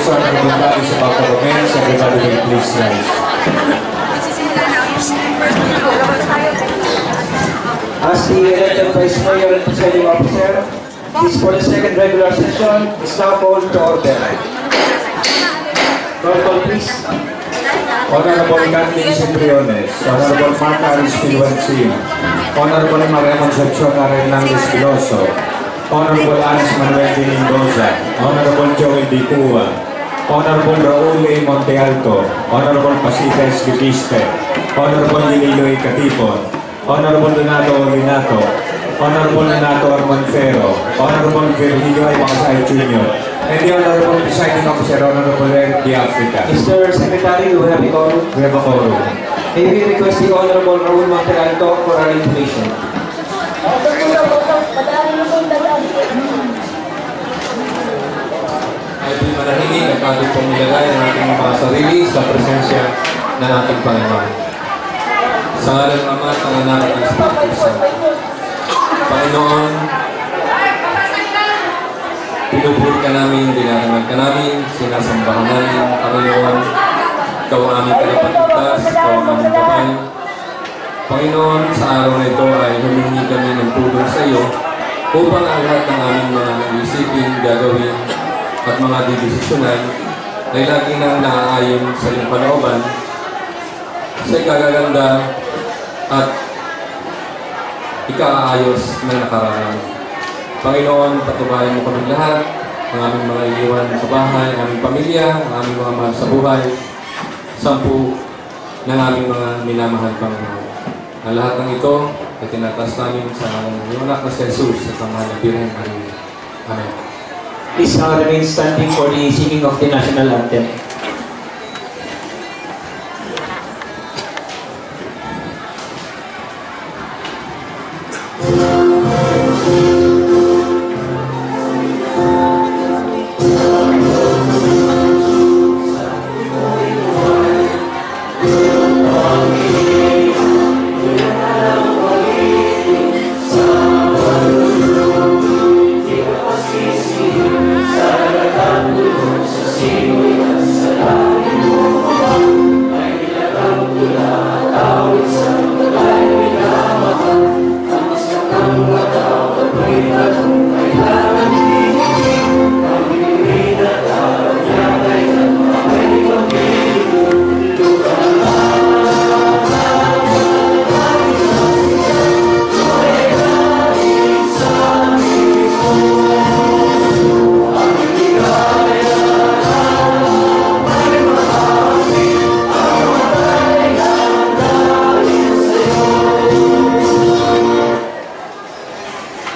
one everybody is about to commence. Everybody will please rise. As the elected Vice Mayor and Presiding Officer, this for the second regular session is now called to order. Roll call, please. Honorable Kathleen Cibriones, Honorable Marta Aris Pilwansin, Honorable Maria Concepcion Arenales Piloso, Honorable Anis Manuel de Mendoza, Honorable Joel D. Cua, Honorable Raul A. Monte Alto, Honorable Pasita Esquipiste, Honorable Lililoy Catipon, Honorable Donato Olinato, Honorable Donato Armanfero, Honorable Virgilio Ibacasay Jr., and the Honorable Presiding Officer, Honorable Eric D. Africa. Mr. Secretary, do we have a quorum? We have a quorum. May we request the Honorable Raul Monte Alto for our information. Ay di manahimik at ating pumilagay ang ating mga sarili sa presensya ng ating Panginoon. Sa ngalan ng Ama at ng Anak at ng Espiritu Santo. Panginoon, pinupuri ka namin, dinarangal ka namin, sinasambahan namin, Panginoon, ikaw ang aming tagapagligtas, ikaw ang aming gabay. Panginoon, sa araw na ito ay humingi kami ng tulong sa iyo upang ang lahat ng aming mga isipin, gagawin, at mga didesisyonan ay lagi nang naaayon sa iyong panooban, sa ikagaganda at ikaayos na nakaraan. Panginoon, patubayan mo kami lahat, ang aming mga iniwan sa bahay, ang aming pamilya, ang aming mga mahal sa buhay, 10 ng aming mga minamahal Panginoon. Ang lahat ng ito ay tinatas namin sa iyong anak na si Jesus sa mahal na Birhen Maria. Amen. Please remain standing for the singing of the national anthem.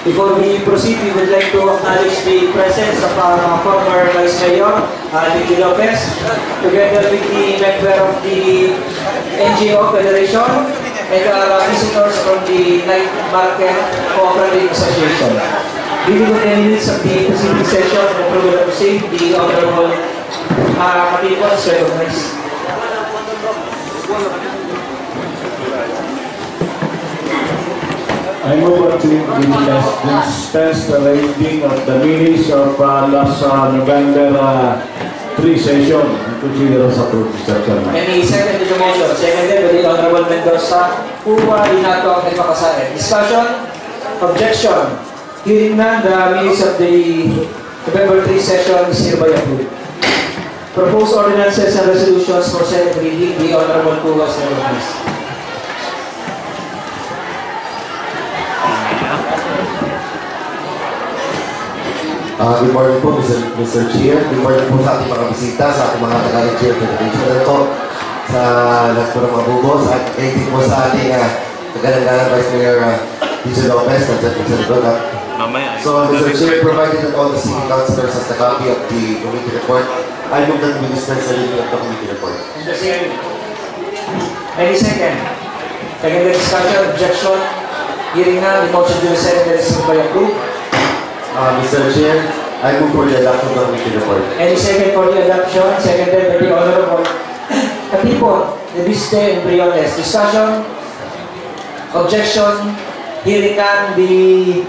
Before we proceed, we would like to acknowledge the presence of our former Vice Mayor, Vicky Lopez, together with the member of the NGO Federation and our visitors from the Night Market Cooperative Association. During the 10 minutes of the proceeding session, the program proceed, the Honorable Katipon is recognized. I move to dispense the reading of the minutes of last November 3 session and consider as approved, Mr. Chairman. Any second to the motion? Seconded by the Honorable Mendoza, Cua, Inato, and Makasayan. Discussion? Objection? Hearing none, the minutes of the November 3 session is hereby approved. Proposed ordinances and resolutions for second reading, the Honorable Cua is recognized. Good morning po, Mr. Chair. Good morning po sa ating mga bisita, sa ating mga taga-chair Federation ito, sa lahat po ng mga bubos, at kayo po sa ating taga-langgalang Vice Mayor DJ Lopez, at sa likod. So, Mr. Chair, provided that all the city councilors has the copy of the committee report, I move that we dispense the reading of the committee report. Any second? Second discussion, objection? Hearing none, the motion to the Senate is hereby approved. Mr. Chair, I move for the adoption of the committee report. Any second for the adoption? Seconded by the Honorable Katipon, the Viste, and Briones. Discussion? Objection? Hearing none, the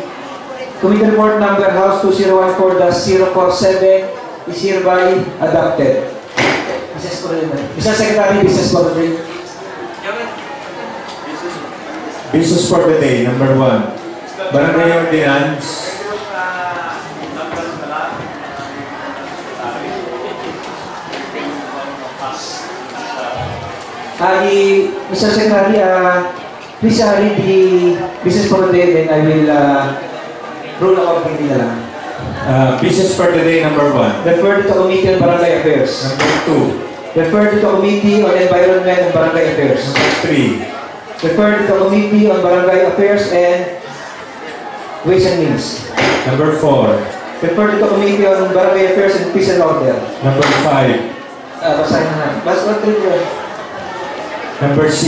committee report number House 2014-047 is hereby adopted. Mr. Secretary, business for the day. Business for the day, number 1. Barangay Ordinance. Mr. Secretary, please read the business for the day, then I will rule accordingly na lang. Business for the day, number 1. Refer to the Committee on Barangay Affairs. Number 2. Refer to the Committee on Environment and Barangay Affairs. Number 3. Refer to the Committee on Barangay Affairs and Ways and Means. Number 4. Refer to the Committee on Barangay Affairs and Peace and Order. Number 5. Basahin na natin. Number 6.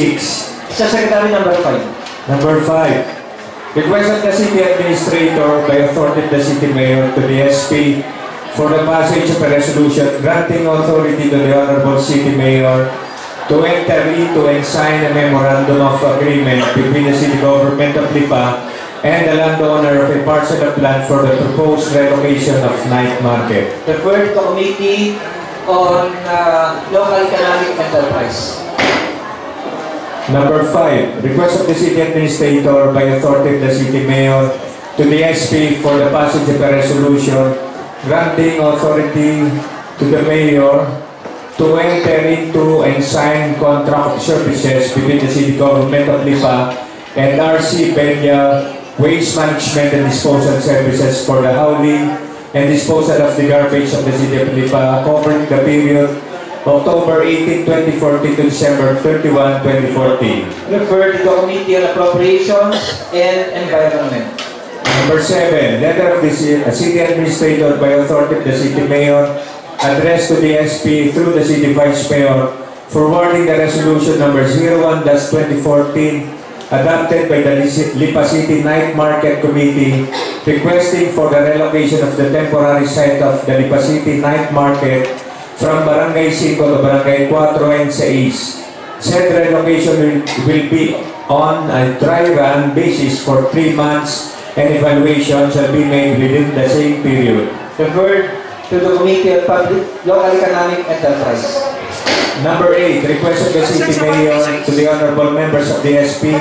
Sa Secretary, number 5. Number 5. Request of the City Administrator by authority of the City Mayor to the SP for the passage of a resolution granting authority to the Honorable City Mayor to enter into and sign a memorandum of agreement between the City Government of Lipa and the landowner of a parcel of land for the proposed relocation of Night Market. Refer to the Committee on Local Economic Enterprise. Number 5, request of the City Administrator by authority of the City Mayor to the SP for the passage of a resolution granting authority to the Mayor to enter into and sign contract of services between the City Government of Lipa and RC Benya Waste Management and Disposal Services for the hauling and disposal of the garbage of the City of Lipa covering the period October 18, 2014 to December 31, 2014. Refer to the Committee on Appropriations and Environment. Number 7, letter of the City Administrator by authority of the City Mayor addressed to the SP through the City Vice Mayor forwarding the resolution number 01-2014 adopted by the Lipa City Night Market Committee requesting for the relocation of the temporary site of the Lipa City Night Market from Barangay 5 to Barangay 4 and 6. Said relocation will be on a dry run basis for 3 months and evaluation shall be made within the same period. Refer to the Committee on Local Economic Enterprise. Number 8, request of the City Mayor to the Honorable Members of the SP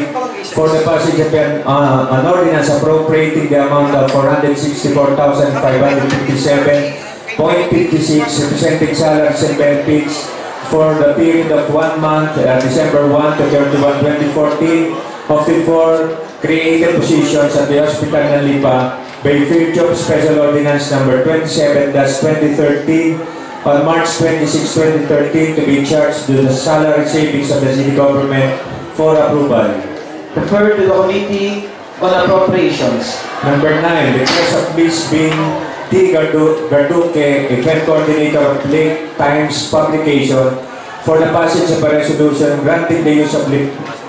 for the passage of an ordinance appropriating the amount of 464,557.56 representing salaries and benefits for the period of 1 month, December 1 to 31, 2014, of the 4 created positions at the Hospital ng Lipa by virtue of Special Ordinance number 27-2013 on March 26, 2013 to be charged to the salary savings of the City Government for approval. Refer to the Committee on Appropriations. Number 9, request of Ms. Bing T. Garduque, Event Coordinator of Lake Times Publication, for the passage of a resolution granting the use of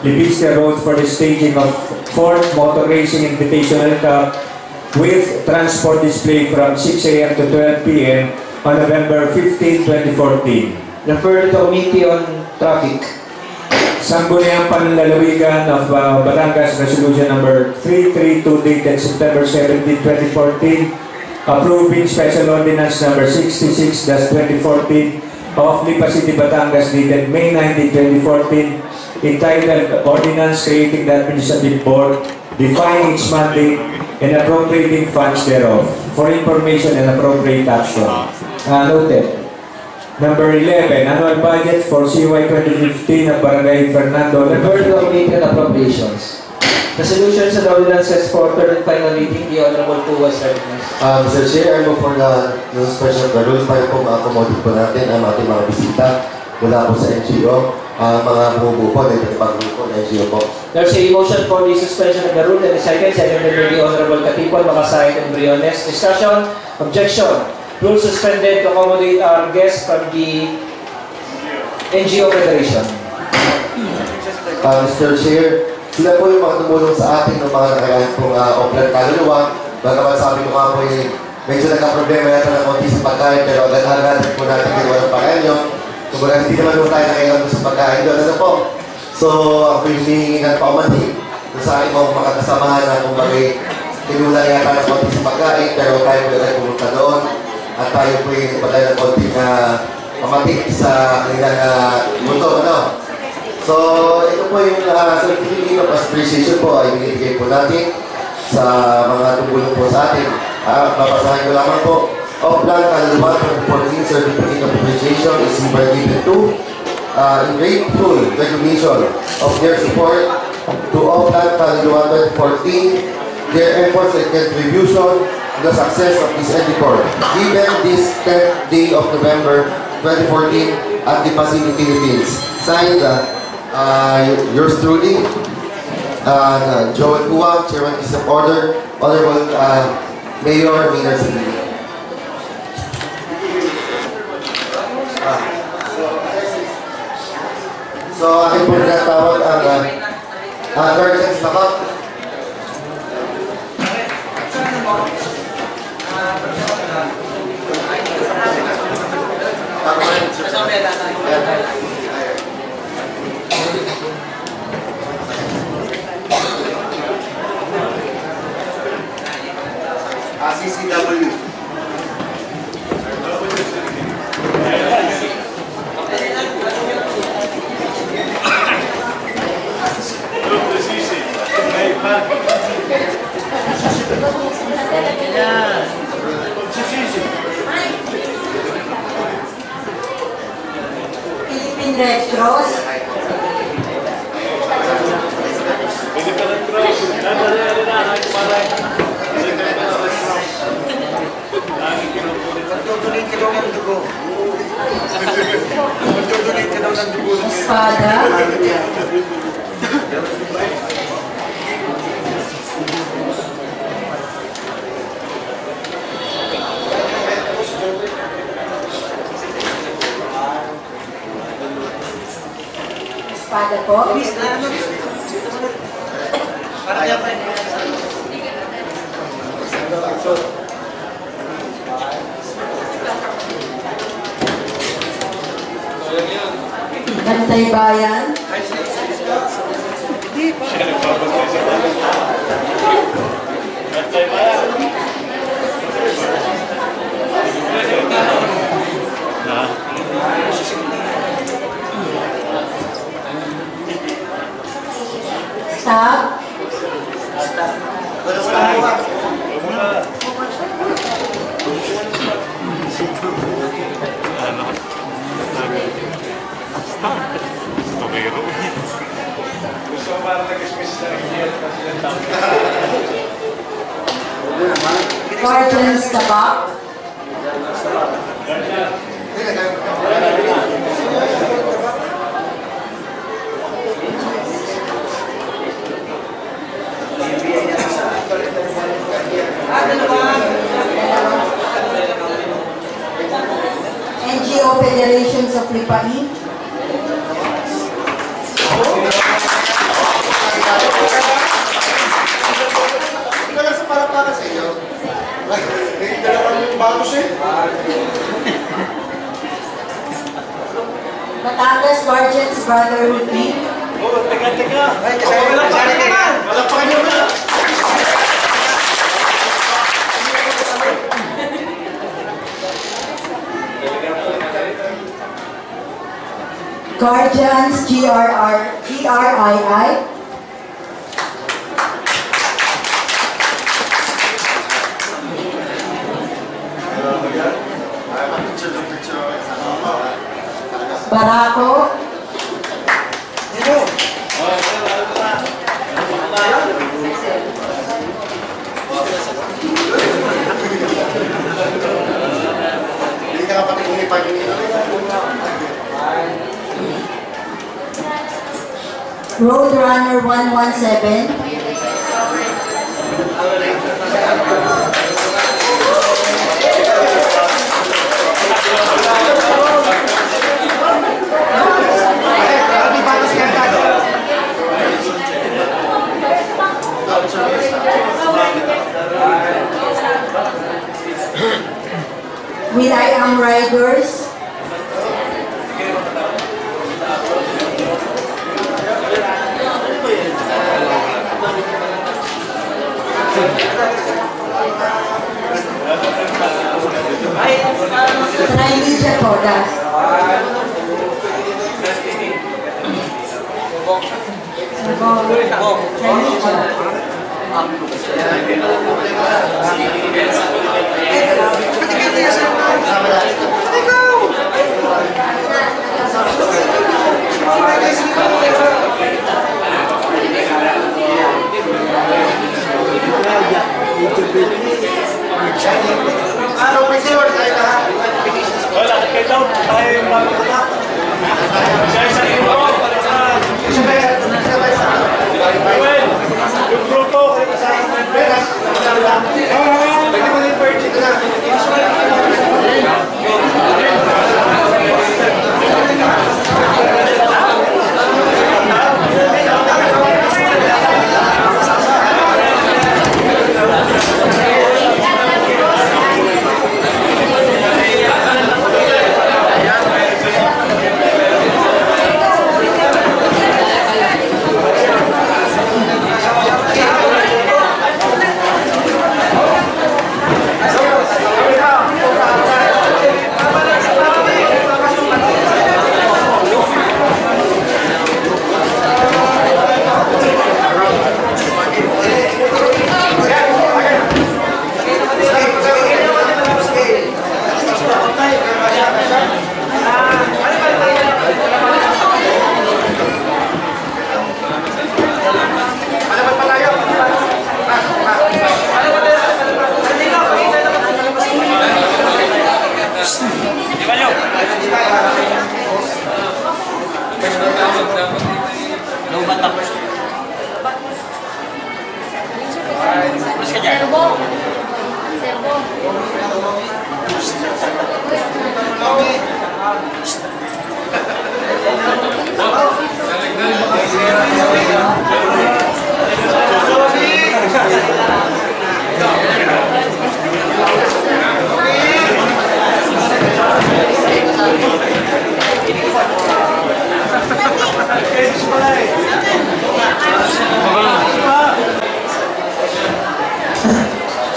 Libistia Road for the staging of 4th Motor Racing Invitational Cup with transport display from 6 a.m. to 12 p.m. on November 15, 2014. Refer to the Committee on Traffic. Sangguniang Panlalawigan of Batangas Resolution number 332 dated September 17, 2014, approving Special Ordinance number 66-2014 of Lipa City, Batangas dated May 19, 2014, entitled Ordinance Creating the Administrative Board, defining its mandate, and appropriating funds thereof for information and appropriate action. Noted. Number 11, Annual Budget for CY 2015 of Barangay Fernando. Refer to the Committee on Appropriations. Resolutions and ordinances for third and final reading. The Honorable Poo was recognized. Mr. Chair, I move for the suspension of the rules para po ma-accommodate po natin ang ating mga bisita mula po sa NGO, mga bumubuo po na iba't ibang grupo ng NGO po. There's a motion for the suspension of the rule and the seconded by the Honorable Katipon, Makasayat and Briones. Discussion? Objection? Rule suspended to accommodate our guests from the NGO Federation. Mr. Chair, sila po yung mga tumulong sa atin ng mga nakaraan pong Oplan Kaluluwa. Bagaman sabi ko nga po medyo nagka-problema yata ng konti sa pagkain, pero agad-agad po natin ginawa ng pagkain nyo. Kumbaga hindi naman po tayo nakailang sa pagkain doon. Ano po? So, ako yung hihingi ng paumanhin sa aking mga makakasamahan na kumbaga tinula yata ng konti sa pagkain, pero tayo po na pumunta doon. at tayo po yung pagkaya ng konting pamatik sa kanilang mundo. Ano? So, ito po yung certificate of appreciation po ay binibigay po natin sa mga tumulong po sa atin. Babasahin ko lamang po. Oplan Caluluan 2014 Certificate of Appreciation is given to in grateful recognition of their support to Oplan Caluluan 2014, their efforts and contribution to the success of this endeavor. Given this 10th day of November 2014 at the Pasig, Philippines. Signed, yours truly, Joel Kuwang, Chairman of Order, Honorable Mayor Maynard Sabili. So, akin po tinatawag ang guardians na cup. CCW. Philippine Red Cross. Espada. Espada po. Bantay Bayan. Stop. Guardians Tabak. NGO Federations of Lipain. Para sa iyo. Dalawang yung bagus eh. Batangas Guardians Brotherhood League. Teka. Ay, wala pa kanyo na. Guardians GRII. Barako. Hindi ka kapag Roadrunner 117. Will I Am Riders. Ay, Rodas.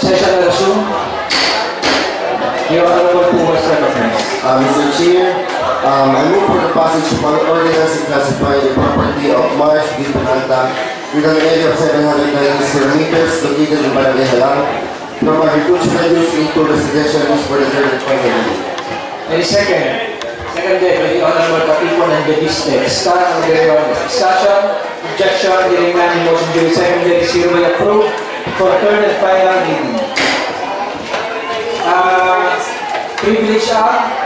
Session resume. Your Honorable Pumas Represents. Mr. Chair, I move for the passage of an ordinance to classify the property of Marsh B. Penalta with an area of 790 square meters located in Barangay Halang from agricultural use into residential use for the third and final reading. Any second? Seconded by the Honorable Katipon and the District. Discussion, objection, hearing none, motion duly seconded, is hereby approved for third and final reading. Privilege Act,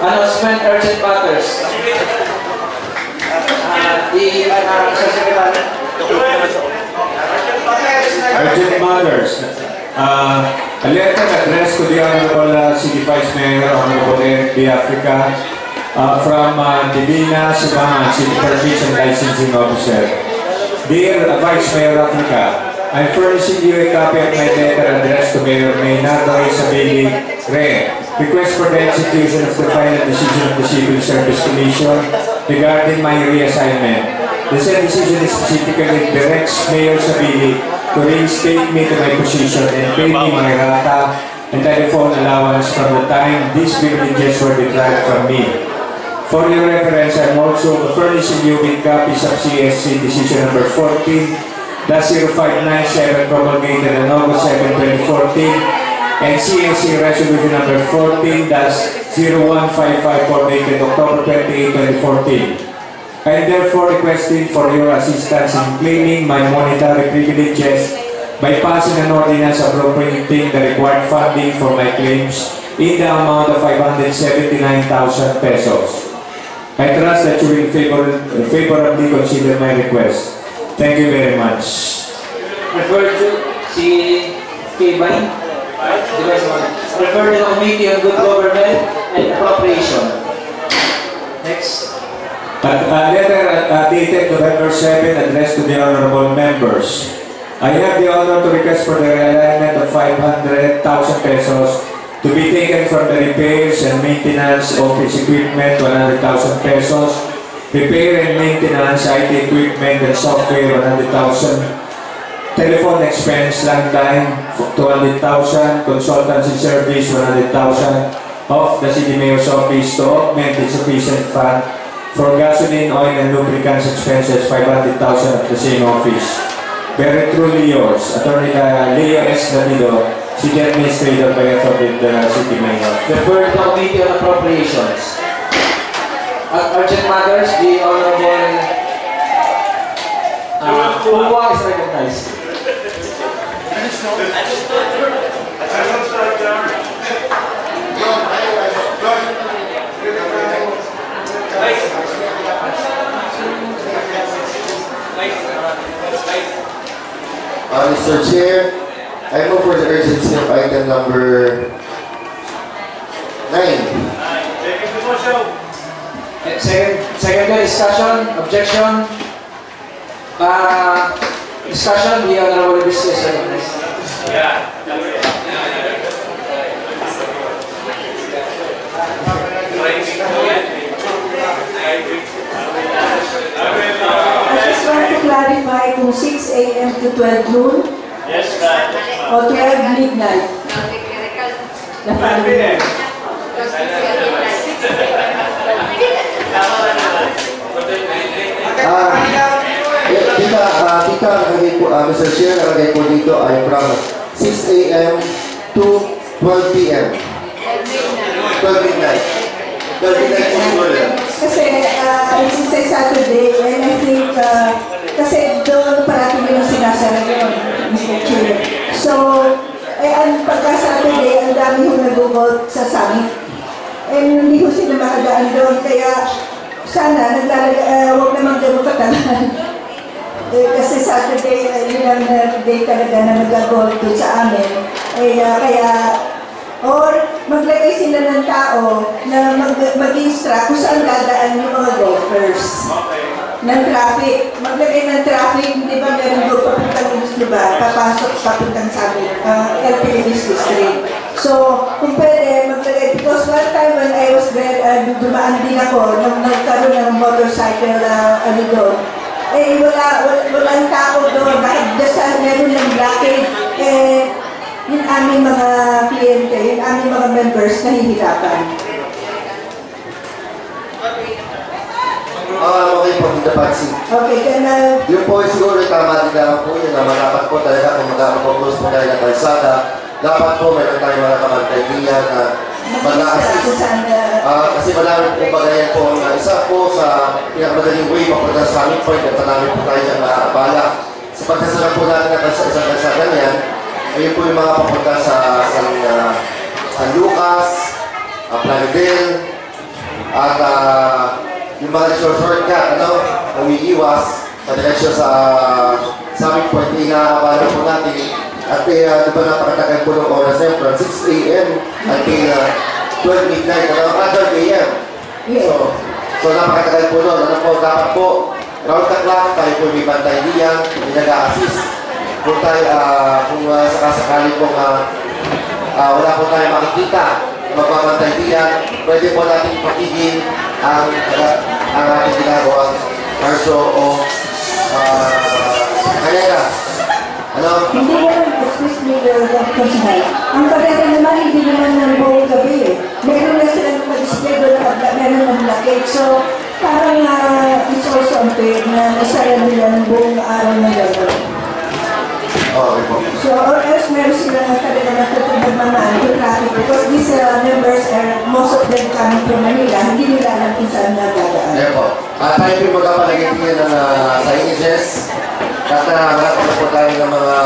announcement, urgent matters. Secretary. Urgent matters. A letter addressed to the Honorable City Vice Mayor, Honorable Eric D. Africa, from Divina Sibangan, City Permission Licensing Officer. Dear Vice Mayor Africa, I'm furnishing you a copy of my letter addressed to Mayor Maynardo Isabeli Re. Request for the execution of the final decision of the Civil Service Commission regarding my reassignment. The said decision specifically directs Mayor Sabili to reinstate me to my position and pay me my rata and telephone allowance from the time these privileges were deprived from me. For your reference, I'm also furnishing you with copies of CSC Decision Number 14-0597 promulgated on August 7, 2014 and CSC Resolution Number 14-01554 dated October 28, 2014. I am therefore requesting for your assistance in claiming my monetary privileges by passing an ordinance appropriating the required funding for my claims in the amount of 579,000 pesos. I trust that you will favorably consider my request. Thank you very much. Referred to si Kibay. Referred to the Committee on Good Government and Appropriation. Next. Letter dated November 7 addressed to the honorable members. I have the honor to request for the realignment of 500,000 pesos to be taken from the repairs and maintenance of his equipment, 100,000 pesos, repair and maintenance, IT equipment and software, 100,000, telephone expense, landline, 200,000, consultancy service, 100,000, of the City Mayor's Office to augment its sufficient fund for gasoline, oil, and lubricants expenses 500,000 at the same office. Very truly yours, Attorney Leo S. Davido, City Administrator by authority of the City Mayor. Deferred Committee on Appropriations. Urgent matters, the Honorable Uwa is recognized. Mr. Chair, I move for the urgency of item number 9. Second discussion, objection. Discussion, the Honorable Business is recognized. I just want to clarify kung 6 a.m. to 12 noon o 12 midnight. The following. Tita, nakalagay po, Mr. Chair, nakalagay po dito ay from 6 a.m. to 12 p.m. 12 midnight. 12 midnight po siguro yan. Kasi it's a Saturday and I think kasi doon parating yung sinasara yun, Mr. Chair. So, ang pagka-Saturday, ang dami yung nag-vote sa summit. And hindi ko sila makadaan doon, kaya sana huwag naman doon katalan. Kasi Saturday, yun ang day talaga na nag-vote doon sa amin. Kaya, or maglagay sila ng tao na mag-instruct kung saan dadaan yung mga golfers. Ng traffic. Maglagay ng traffic, hindi ba meron doon papuntang Ilus-Luba, papasok papuntang sa amin, LPMS District. So, kung pwede, maglagay, because one time when I was there, dumaan din ako, nung nagkaroon ng motorcycle, doon, walang tao doon, meron ng blockade, yung aming mga kliyente, yung aming mga members nahihirapan. Okay po, Tita Patsy. Okay, then Yung po siguro tama din naman po yun, na dapat po talaga kung mag-close po tayo ng kalsada, dapat po meron tayong mga kamantagilan na mag-assist. Kasi marami po bagayan po ang isa po sa pinakamadaling way papunta sa aming point at marami po tayo dyan nakakabala. Sa pagkasalan po natin ng isang kalsada niyan, ayun po yung mga papunta sa San Lucas, Plaridel, at yung mga shortcut, umiiwas sa diretsyo sa aming point, inaabala po natin. At diba napakatagal po ng oras na from 6 a.m. until 12 midnight, 12 a.m. So napakatagal po doon. Ano po, dapat po, round the clock, tayo po may bantay diyan, may nag-a-assist. Kung tayo, kung sakasakali po wala po tayo makikita, magbabantay diyan, pwede po natin patigil ang ating ginagawang marso o kanera. hindi naman, excuse me, ang pagkaka naman, hindi naman ng buong gabi eh. Meron na silang mag-display doon na meron ng blockade. So, parang it's also unfair na nasara nila ng buong araw na gano'n. Okay po. So, or else meron silang talaga natutubag mamaan to traffic because these members are, most of them coming from Manila, hindi nila alam kung saan nagdadaan. Ayan po. Tayo po magkapalagay din ng signages. At hanap po tayo ng mga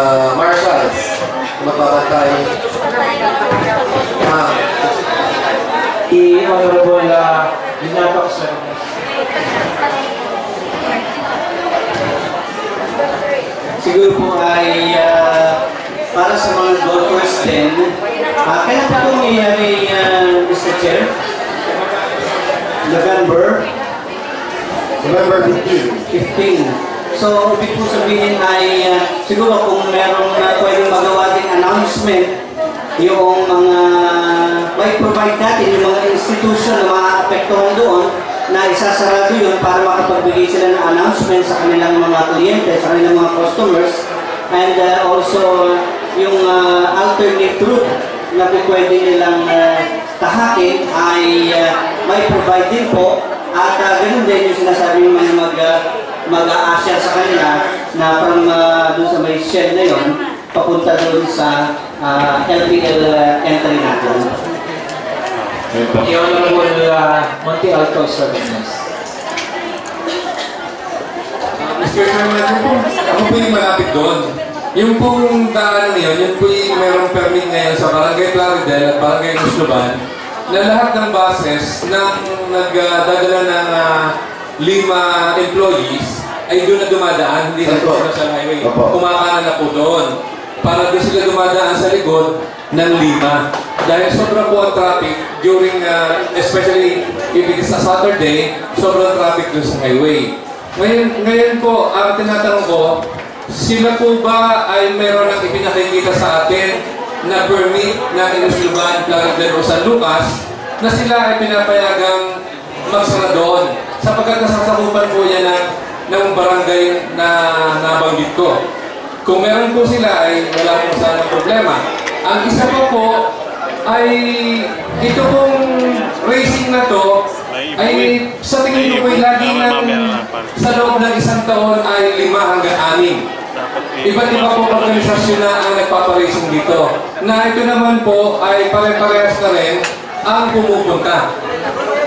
marshals. Magbabantay. The Honorable Binatok, sir. Siguro po ay para sa mga golfers din. Kailan po itong nangyayari, Mr. Chair? November 15. So, ibig po sabihin ay siguro kung merong pwedeng magawa din announcement yung mga may provide natin yung mga institution na maapektuhan doon na isasarado yun para makapagbigay sila ng announcement sa kanilang mga kliyente, sa kanilang mga customers, and also yung alternate route na pwede nilang tahakin ay may provide din po at ganun din yung sinasabi ng mga mag-a-assure sa kanila na from doon sa may shed na yon papunta doon sa LPL entry natin. The Honorable Monte Alto is recognized. Mr. Chairman, ako po yung malapit doon. Yung pong daan yun, yun po yung mayroong permit ngayon sa Barangay Plaridel at Barangay Musluban na lahat ng buses na nagdadala ng 5 employees ay doon na dumadaan, hindi na po sa highway. Kumakanan na po doon. Para doon sila dumadaan sa likod ng 5. Dahil sobra po ang traffic during, especially if it is a Saturday, sobrang traffic doon sa highway. Ngayon po, ang tinatanong ko, sila po ba ay meron ng ipinakikita sa atin na permit na Musluban, Plaridel o San Lucas na sila ay pinapayagang magsara doon sapagkat nasasakupan po yan ng barangay na nabanggit ko. Kung meron po sila ay wala po sana problema. Ang isa po ay ito pong racing na to ay sa tingin ko ay lagi sa loob ng isang taon ay 5 hanggang 6. Iba't iba po organisasyon na ang nagpaparacing dito. Na ito naman po ay pare-parehas na rin ang pumupunta.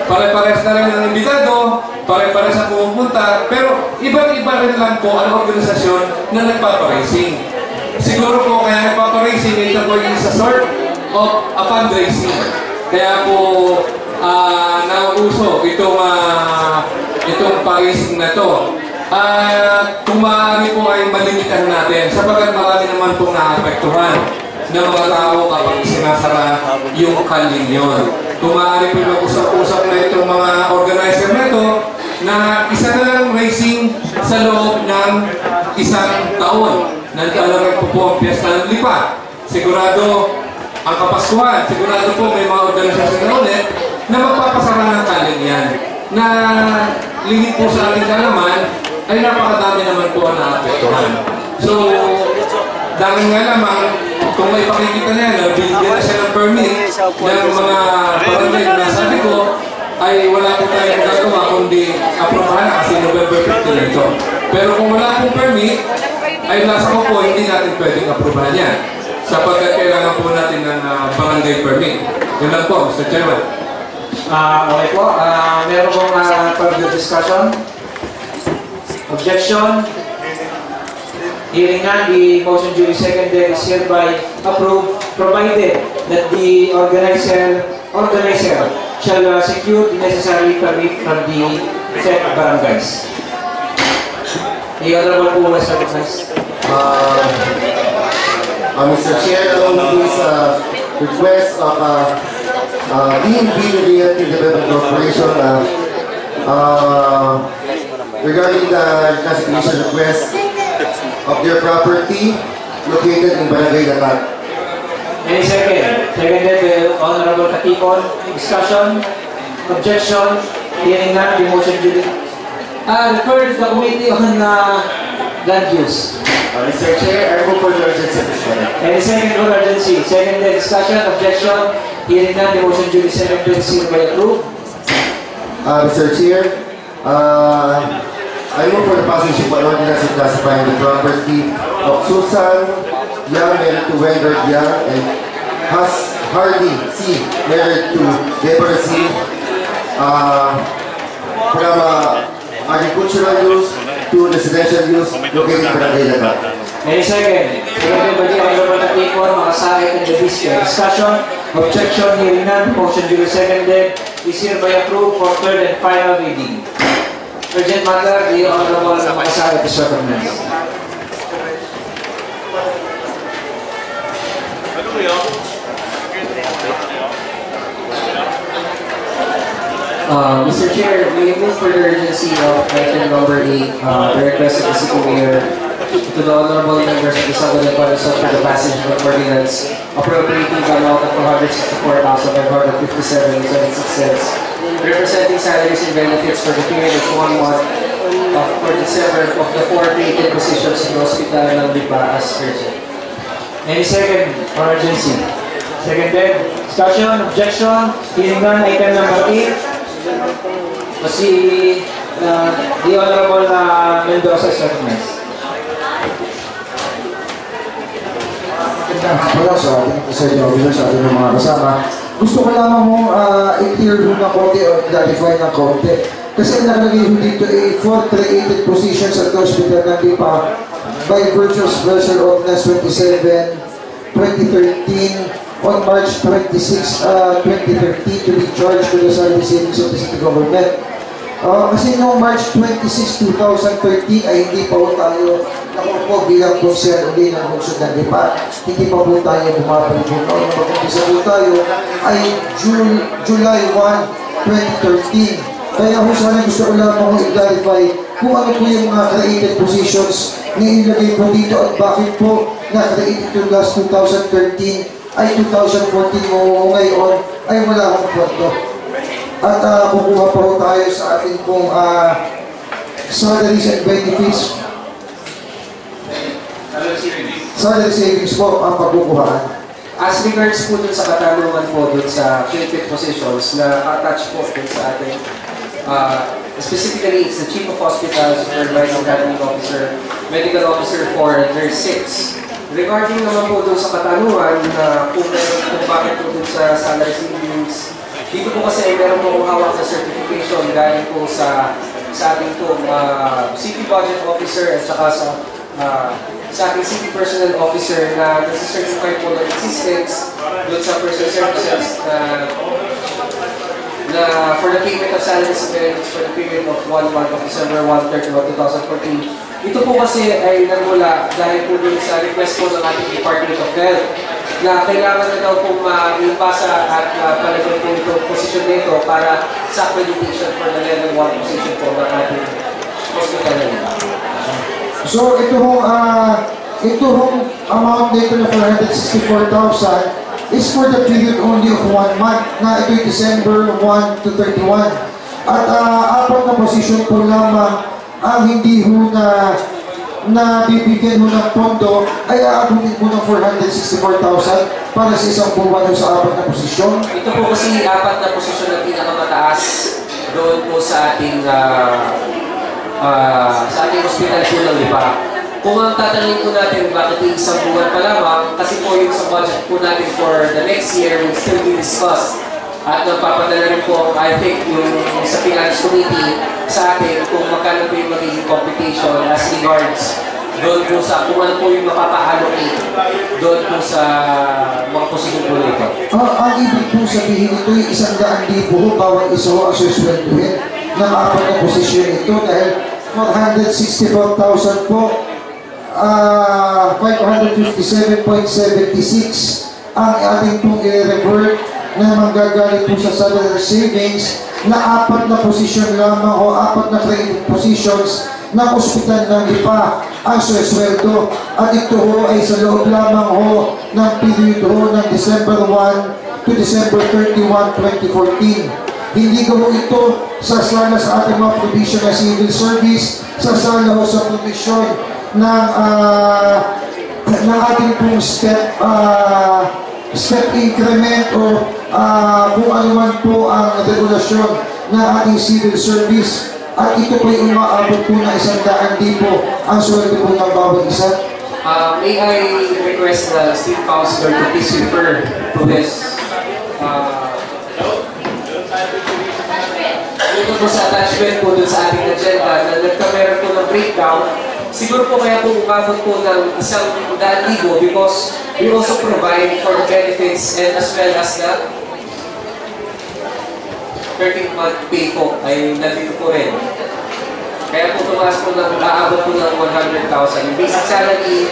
Pare-parehas na rin ang imbitado, pare-parehas ang pumupunta, pero iba't iba rin lang po ang organisasyon na nagpaparacing. Siguro po kaya nagpaparacing, ito po yung sa sort of a fundraising. Kaya po nauuso itong paracing na to. Kung maaari po ay malimitan natin sapagkat marami naman pong naapektuhan ng mga tao kapag sinasara yung kalye yun. Kung maaari po mag-usap-usap na itong mga organizer na ito na isa na lang racing sa loob ng isang taon. Nagkalagay po ang piyesta ng lipa. Sigurado ang Kapaskuhan, sigurado po may mga organisasyon na ulit na magpapasara ng kalye yan. Na lingit po sa ating kalaman ay napakadami naman po ang naapektuhan. So, dahil nga lamang, kung may pakikita niya na binigyan na siya ng permit ng mga barangay na sabi ko, ay wala po tayong gagawa kundi aprobahan kasi November 15 ito. Pero kung wala pong permit, ay nasa ko po, hindi natin pwedeng aprobahan yan. Sapagkat kailangan po natin ng barangay permit. Yun lang po, Mr. Chairman. Okay po. Meron pong further discussion? Objection? Hearing none, the motion duly seconded is hereby approved, provided that the organizer shall secure the necessary permit from the said barangays. The Honorable Poo was recognized. Mr. Chair, along with this request of DNB Realty Development Corporation regarding the classification request of their property located in Barangay Latat. Any second? Seconded by Honorable Katipon. Discussion? Objection? Hearing none, the motion duly referred to the Committee on Land Use. Mr. Chair, I move for the urgency of this matter. Any second for urgency? Seconded. Discussion? Objection? Hearing none, the motion duly seconded is hereby approved. Mr. Chair, I move for the passage of an ordinance classifying the property of Susan Young, married to Wendell Young, and Hardy C, married to Deborah C, from agricultural use to residential use located in Barangay Latat. Any second? Seconded by the Honorable Katipon, makasahit and the discussion? Objection? Hearing none, motion duly seconded is hereby approved for third and final reading. Urgent matter, the Honorable Makasahit is recognized. Mr. Chair, we move for the urgency of item number 8, the request of the City Mayor to the Honorable Members of the Sangguniang Parusat for the passage of an ordinance appropriating the amount of 464,557.76, representing salaries and benefits for the period of 1 month for December of the 4 created positions in the Hospital ng Lipa as urgent. Any second for urgency? Seconded. Discussion, objection, hearing none, item number 8. Si the Honorable Mendoza is recognized. Wala sa ating sa ating mga kasama. Gusto ko lamang mong i-clear doon ng konti o clarify ng konti. Kasi nakalagay ho dito for created positions at the hospital ng Lipa by virtue of Special Ordinance 27, 2013 on March 26, 2013 to be charged to the salary savings of the city government. Kasi noong March 26, 2013 ay hindi pa po tayo nakupo bilang konser uli ng lungsod ng Lipa. Hindi pa po tayo bumabalik po. Noong mag-umpisa po tayo ay July 1, 2013. Kaya kung sana gusto ko lamang i-clarify kung ano po yung mga created positions na ilagay po dito at bakit po na-created yung last 2013 ay 2014 mo ngayon ay wala akong kwarto. At kukuha pa po tayo sa ating pong salaries and benefits. Salary savings po ang pagkukuhaan. As regards po dun sa katanungan po dun sa created positions na attach po dun sa ating specifically it's the Chief of Hospital, Supervising Medical Officer for Nurse 6. Regarding naman po dun sa katanungan na kung bakit po dun sa salary savings, dito po kasi ay meron po hawak na certification galing po sa ating po City Budget Officer at saka sa ating City Personnel Officer na nasa-certify po ng existence doon sa personal services na for the payment of salaries and benefits for the period of 1 month of December 1, 31, 2014. Ito po kasi ay nagmula dahil po doon sa request po ng ating Department of Health na kailangan na daw pong maipasa at palagay po itong posisyon nito para sa accreditation for the level 1 position po ng ating hospital na nila. So ito hong amount dito na 464,000 is for the period only of 1 month na ito December 1 to 31. At apat na posisyon po lamang ang hindi ho na bibigyan mo ng pondo ay aabutin mo ng 464,000 para sa isang buwan sa apat na posisyon. Ito po kasi apat na posisyon na pinakamataas doon po sa ating hospital po ng Lipa. Kung ang tatanungin po natin bakit isang buwan pa lamang, kasi po yung sa budget po natin for the next year will still be discussed. At nagpapadala rin po, I think, yung sa Finance Committee sa atin kung magkano po yung magiging computation as regards doon po sa kung ano po yung mapapa-allocate doon po sa mga posisyon po nito. Ang ibig po sabihin ito ay 100,000 bawat isa ho ang suswenduhin ng apat na posisyon ito dahil 464,000 po, 557.76 ang ating pong i-revert na manggagaling po sa salary savings na apat na posisyon lamang o apat na creative positions ng ospital ng Lipa ang susweldo at ito ho ay sa loob lamang ho ng period ho ng December 1 to December 31, 2014. Hindi ko ito sasala sa ating mga provision na civil service, sasala ho sa provision ng ating pong step increment o kung ano man po ang regulasyon ng ating civil service. At ito po yung umaabot po na 100,000 ang sweldo po ng bawat isa. May I request the State Councilor to please refer to this ito po sa attachment po dun sa ating agenda na nagkameron po ng breakdown. Siguro po kaya po umabot po ng 100,000 because we also provide for the benefits and as well as the 13-month pay po ay nandito po rin. Kaya po tumaas po ng aabot po ng 100,000. Yung basic salary,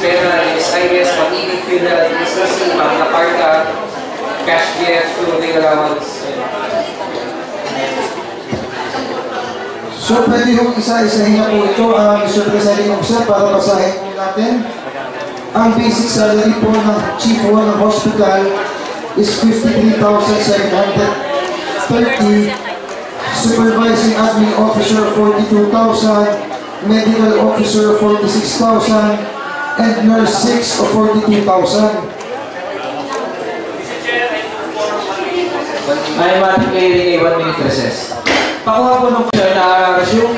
pera, SIS, pag-ibig, PhilHealth, business, Magna Carta, cash gift, clothing allowance. So pwede yung isa-isahin na po ito, Mr. Presiding Officer, para basahin po natin. Ang basic salary po ng Chief ng Hospital is 53,730, Supervising Admin Officer 42,000, Medical Officer 46,000, and Nurse 6 of 42,000. I am declaring a 1-minute recess. Pakuha po nung resume.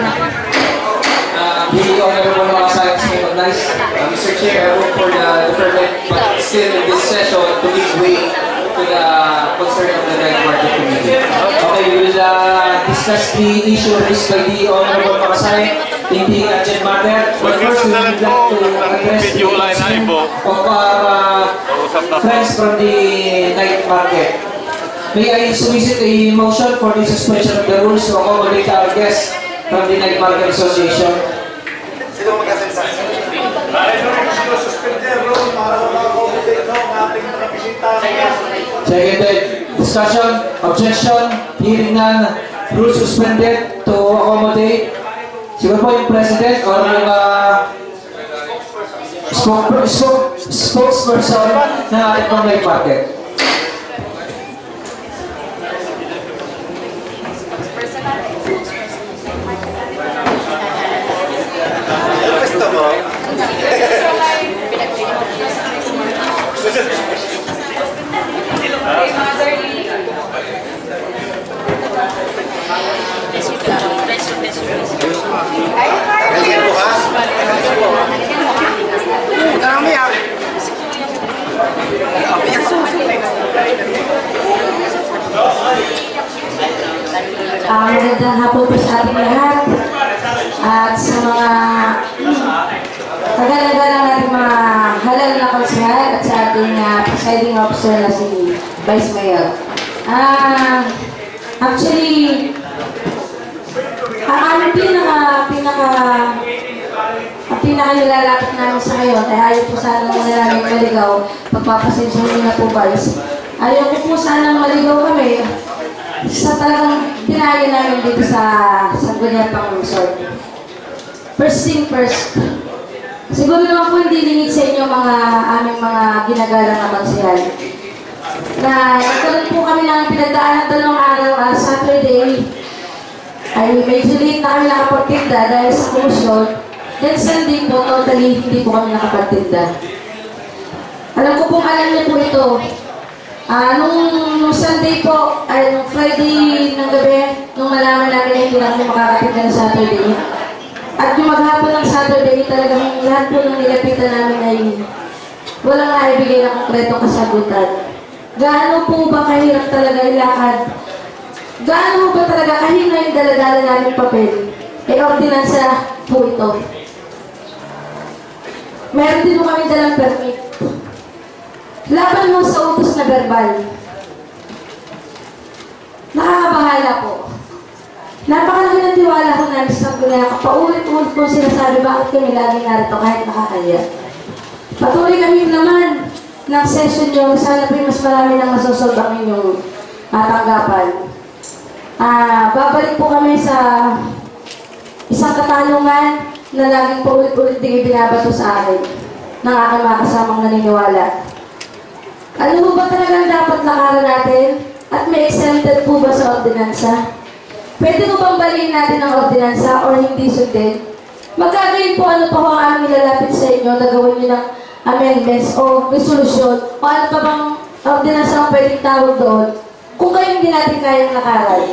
The Honorable Makasayang is recognized. Mr. Chair, I vote for the deferment, but still in this session to give way to the concern of the Night Market Committee. Okay, we will discuss the issue raised by the Honorable Makasayang in the urgent matter. But first, we would like to address the issue of our friends from the Night Market. May I solicit a motion for the suspension of the rules to accommodate our guests from the Night Market Association? Sino magkasalita? Seconded. Discussion, objection, hearing none, rules suspended to accommodate. Siguro po yung President or yung spokesperson ng ating pang Night Market. Magandang hapon po sa ating lahat at sa mga kagalagang natin mga halal na konsehal at sa ating presiding officer na si Vice Mayor. Actually, ang aming pinaka-nilalapit namin sa ngayon ay ayaw po sana namin maligaw. Pagpapasensya nyo na po, Vice. Ayaw ko po sana maligaw kami sa talagang dinayo namin dito sa Guniapang Resort. First thing first, siguro naman po hindi lingid sa inyo aming mga ginagalang na konsehal. Na nagkaroon po kami ng pinagdaanan 2 araw Saturday, ay medyo late na kami nakapagtinda dahil sa kumusyon. Then Sunday po, totally hindi po kami nakapagtinda. Alam ko pong alam niyo po ito. Nung Sunday po, ay nung Friday ng gabi, nung malaman namin na hindi namin makakatinda ng Saturday. At yung maghapon ng Saturday, talagang lahat po ng nilapitan namin ay walang naibigay na konkretong kasagutan. Gaano po ba kahirap talaga ilakad? Gaano ba talaga kahina yung daladala namin papel? Ordinansa po ito. Meron din po kami dalang permit. Laban mo sa utos na verbal. Nakakabahala po. Napakalaki ng tiwala ko namin sa Guniapang. Paulit-ulit po sinasabi bakit kami lagi narito kahit nakakaya. Patuloy kami naman ng session nyo. Sana po mas marami nang masosolve ang inyong tanggapan. Babalik po kami sa isang katanungan na laging paulit-ulit din binabato sa akin ng aking mga kasamang naniniwala. Ano ba talagang dapat lakaran natin? At may exempted po ba sa ordinansa? Pwede mo bang baliin natin ang ordinansa o hindi sundin? Magkagayin po ano pa ho ang aming nilalapit sa inyo na gawin nyo ng amendments o resolution o ano pa bang ordinansa ang pwedeng tawag doon kung kayo hindi natin kayang lakaran.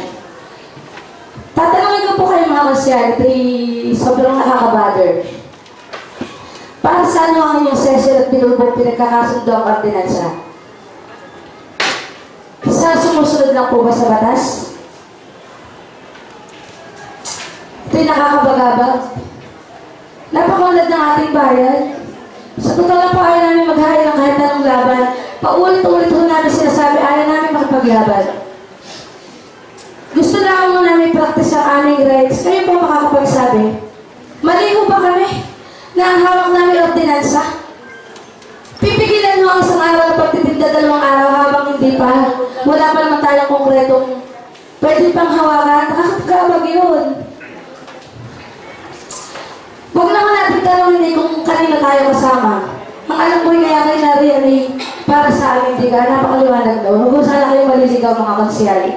Tatanungin ko po kayo mga kasyari, sobrang nakaka-bother. Para sa ano ang inyong session at binubong pinagkakasundo ang ordinansa? Sa sumusunod lang po ba sa batas? Ito'y nakakabagabag. Napakunlad ng ating bayan. Sa totoo lang po ayaw namin maghahil ng kahit anong laban. Paulit-ulit po namin sinasabi, ayaw namin makipaglaban. Gusto lang mo namin practice ang aming rights. Kayo po makakapagsabi. Mali po ba kami na ang hawak namin ordinansa? Pipigilan mo ang isang araw na pagtitinda 2 araw habang hindi pa. Wala pa naman tayong konkretong pwede pang hawakan. Nakakagabag yun. Huwag naman natin tanongin kung kanina tayo kasama. Ang alam ko yung kaya kayo nari para sa amin, di ka, napakaliwanag daw. Huwag sana kayong maliligaw mga konsyali.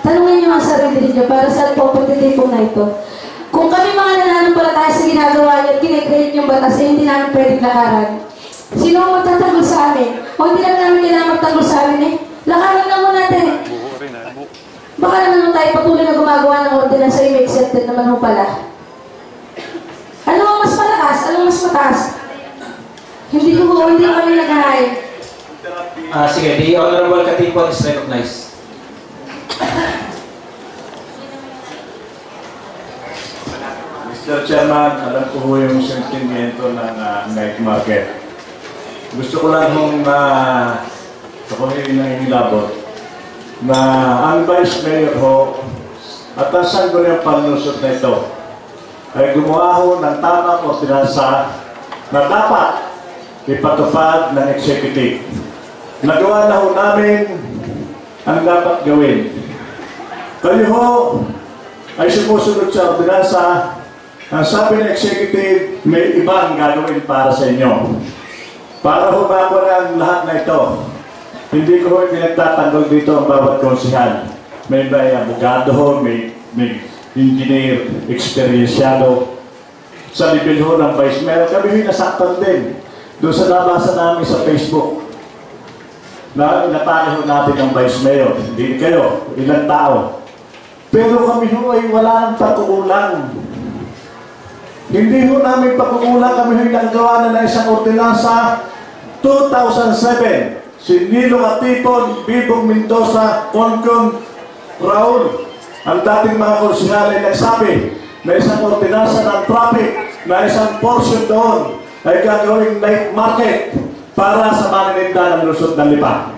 Tanungin niyo ang sarili niyo para sa pagpapagtitipong na ito. Kung kami mga nananampalataya sa ginagawa niyo at kinecreate yung batas, hindi namin pwedeng lakaran. Sino ang magtatanggol sa amin? O hindi lang namin kailangan magtanggol sa amin eh? Lakaran lang mo natin. Baka naman nung tayo patuloy na gumagawa ng ordinance ay may accepted naman ho pala. Ano ang mas malakas? Ano mas mataas? Hindi kami nag-hire. Sige, the Honorable Katipon is recognized. Mr. Chairman, alam ko ho yung sentimento ng night market. Gusto ko lang hong ako yung nangingilabot na ang Vice Mayor ho at ang sangguniang panlusot na ito ay gumawa ho ng tamang ordinansa na dapat ipatupad ng executive. Nagawa na ho namin ang dapat gawin. Kayo ho ay sumusunod sa ordinansa. Ang sabi ng executive, may ibang gagawin para sa inyo. Para ho bago na ang lahat na ito. Hindi ko ho pinagtatanggol dito ang bawat konsihal. May abogado ho, may engineer, eksperyensyado. Sa level ho ng Vice Mayor, kami ho nasaktan din. Doon sa nabasa namin sa Facebook, na inatake ho natin ang Vice Mayor. Hindi kayo, ilang tao. Pero kami ho ay wala ng pagkukulang. Hindi ho namin pagkukulang, kami ho nagawa na ng isang ordinansa 2007. Si Nilo Katipon, Bibong Mendoza, Concon, Raul, ang dating mga konsihal ay nagsabi na isang ordinansa ng traffic na isang portion doon ay gagawing night market para sa maninda ng lusot ng Lipa.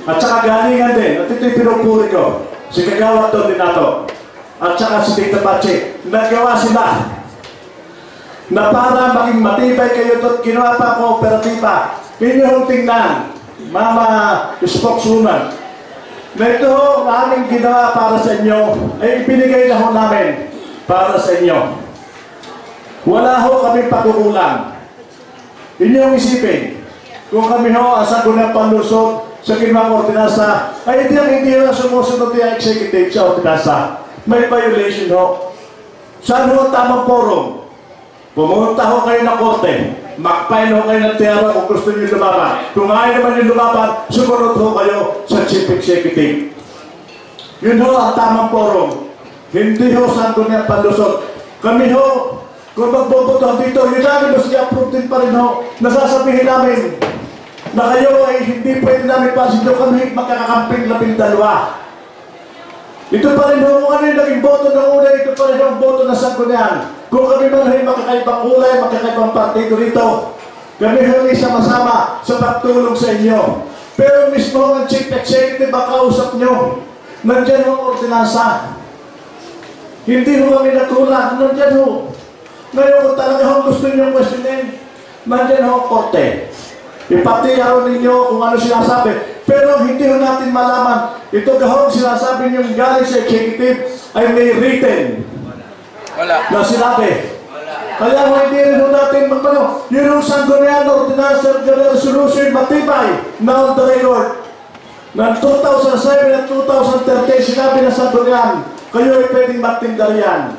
At saka galingan din, at ito'y pinupuri ko, si Kagawad Dominato at saka si Tita Pache, nagawa sila na para maging matibay kayo at ginawa pa kooperatiba. Inyong tingnan, Mama Spokeswoman, na ito ang aming ginawa para sa inyo, ay ibinigay na ho namin para sa inyo. Wala ho kami pagkukulang. Inyong isipin, kung kami ho ang sagunang panlusot sa ginawang ordinansa, ay hindi lang sumusunod yung executive sa ordinansa. May violation ho. Saan ho tamang forum? Pumunta ho kayo ng korte. Mag-file ho kayo ng tiyara kung gusto nyo lumaban. Kung ayaw naman nyo lumaban, sumunod ho kayo sa Chief Executive. Yun ho ang tamang forum. Hindi ho saan ko niya panlusot. Kami ho, kung magbobotohan dito, yun namin mas i-approve din pa rin ho. Nasasabihin namin na kayo ay hindi pwede namin pasin doon kami magkakakamping 12. Ito pa rin ho, kung ano yung naging boto ng una, ito pa rin ang boto na Sangguniang. Kung kami man ay makakaibang kulay, makakaibang partido rito, kami ho ay sama-sama sa pagtulong sa inyo. Pero mismo ang Chief Executive ang kausap nyo, nandyan ho ang ordinansa. Hindi ho kami nagkulang, nandyan ho. Ngayon kung talaga ho gusto nyo questionin, nandyan ho ang korte. Ipatiyaw ninyo kung ano sinasabi. Pero hindi ho natin malaman. Ito kahong sinasabi niyong galing sa executive ay may written. Wala. Na sinabi. Kaya hindi rin ho natin magpano. Yun yung Sangguniang Ordinance Resolution matibay na on the record. Ng 2007 at 2013 sinabi na Sangguniang, kayo ay pwedeng magtinda riyan.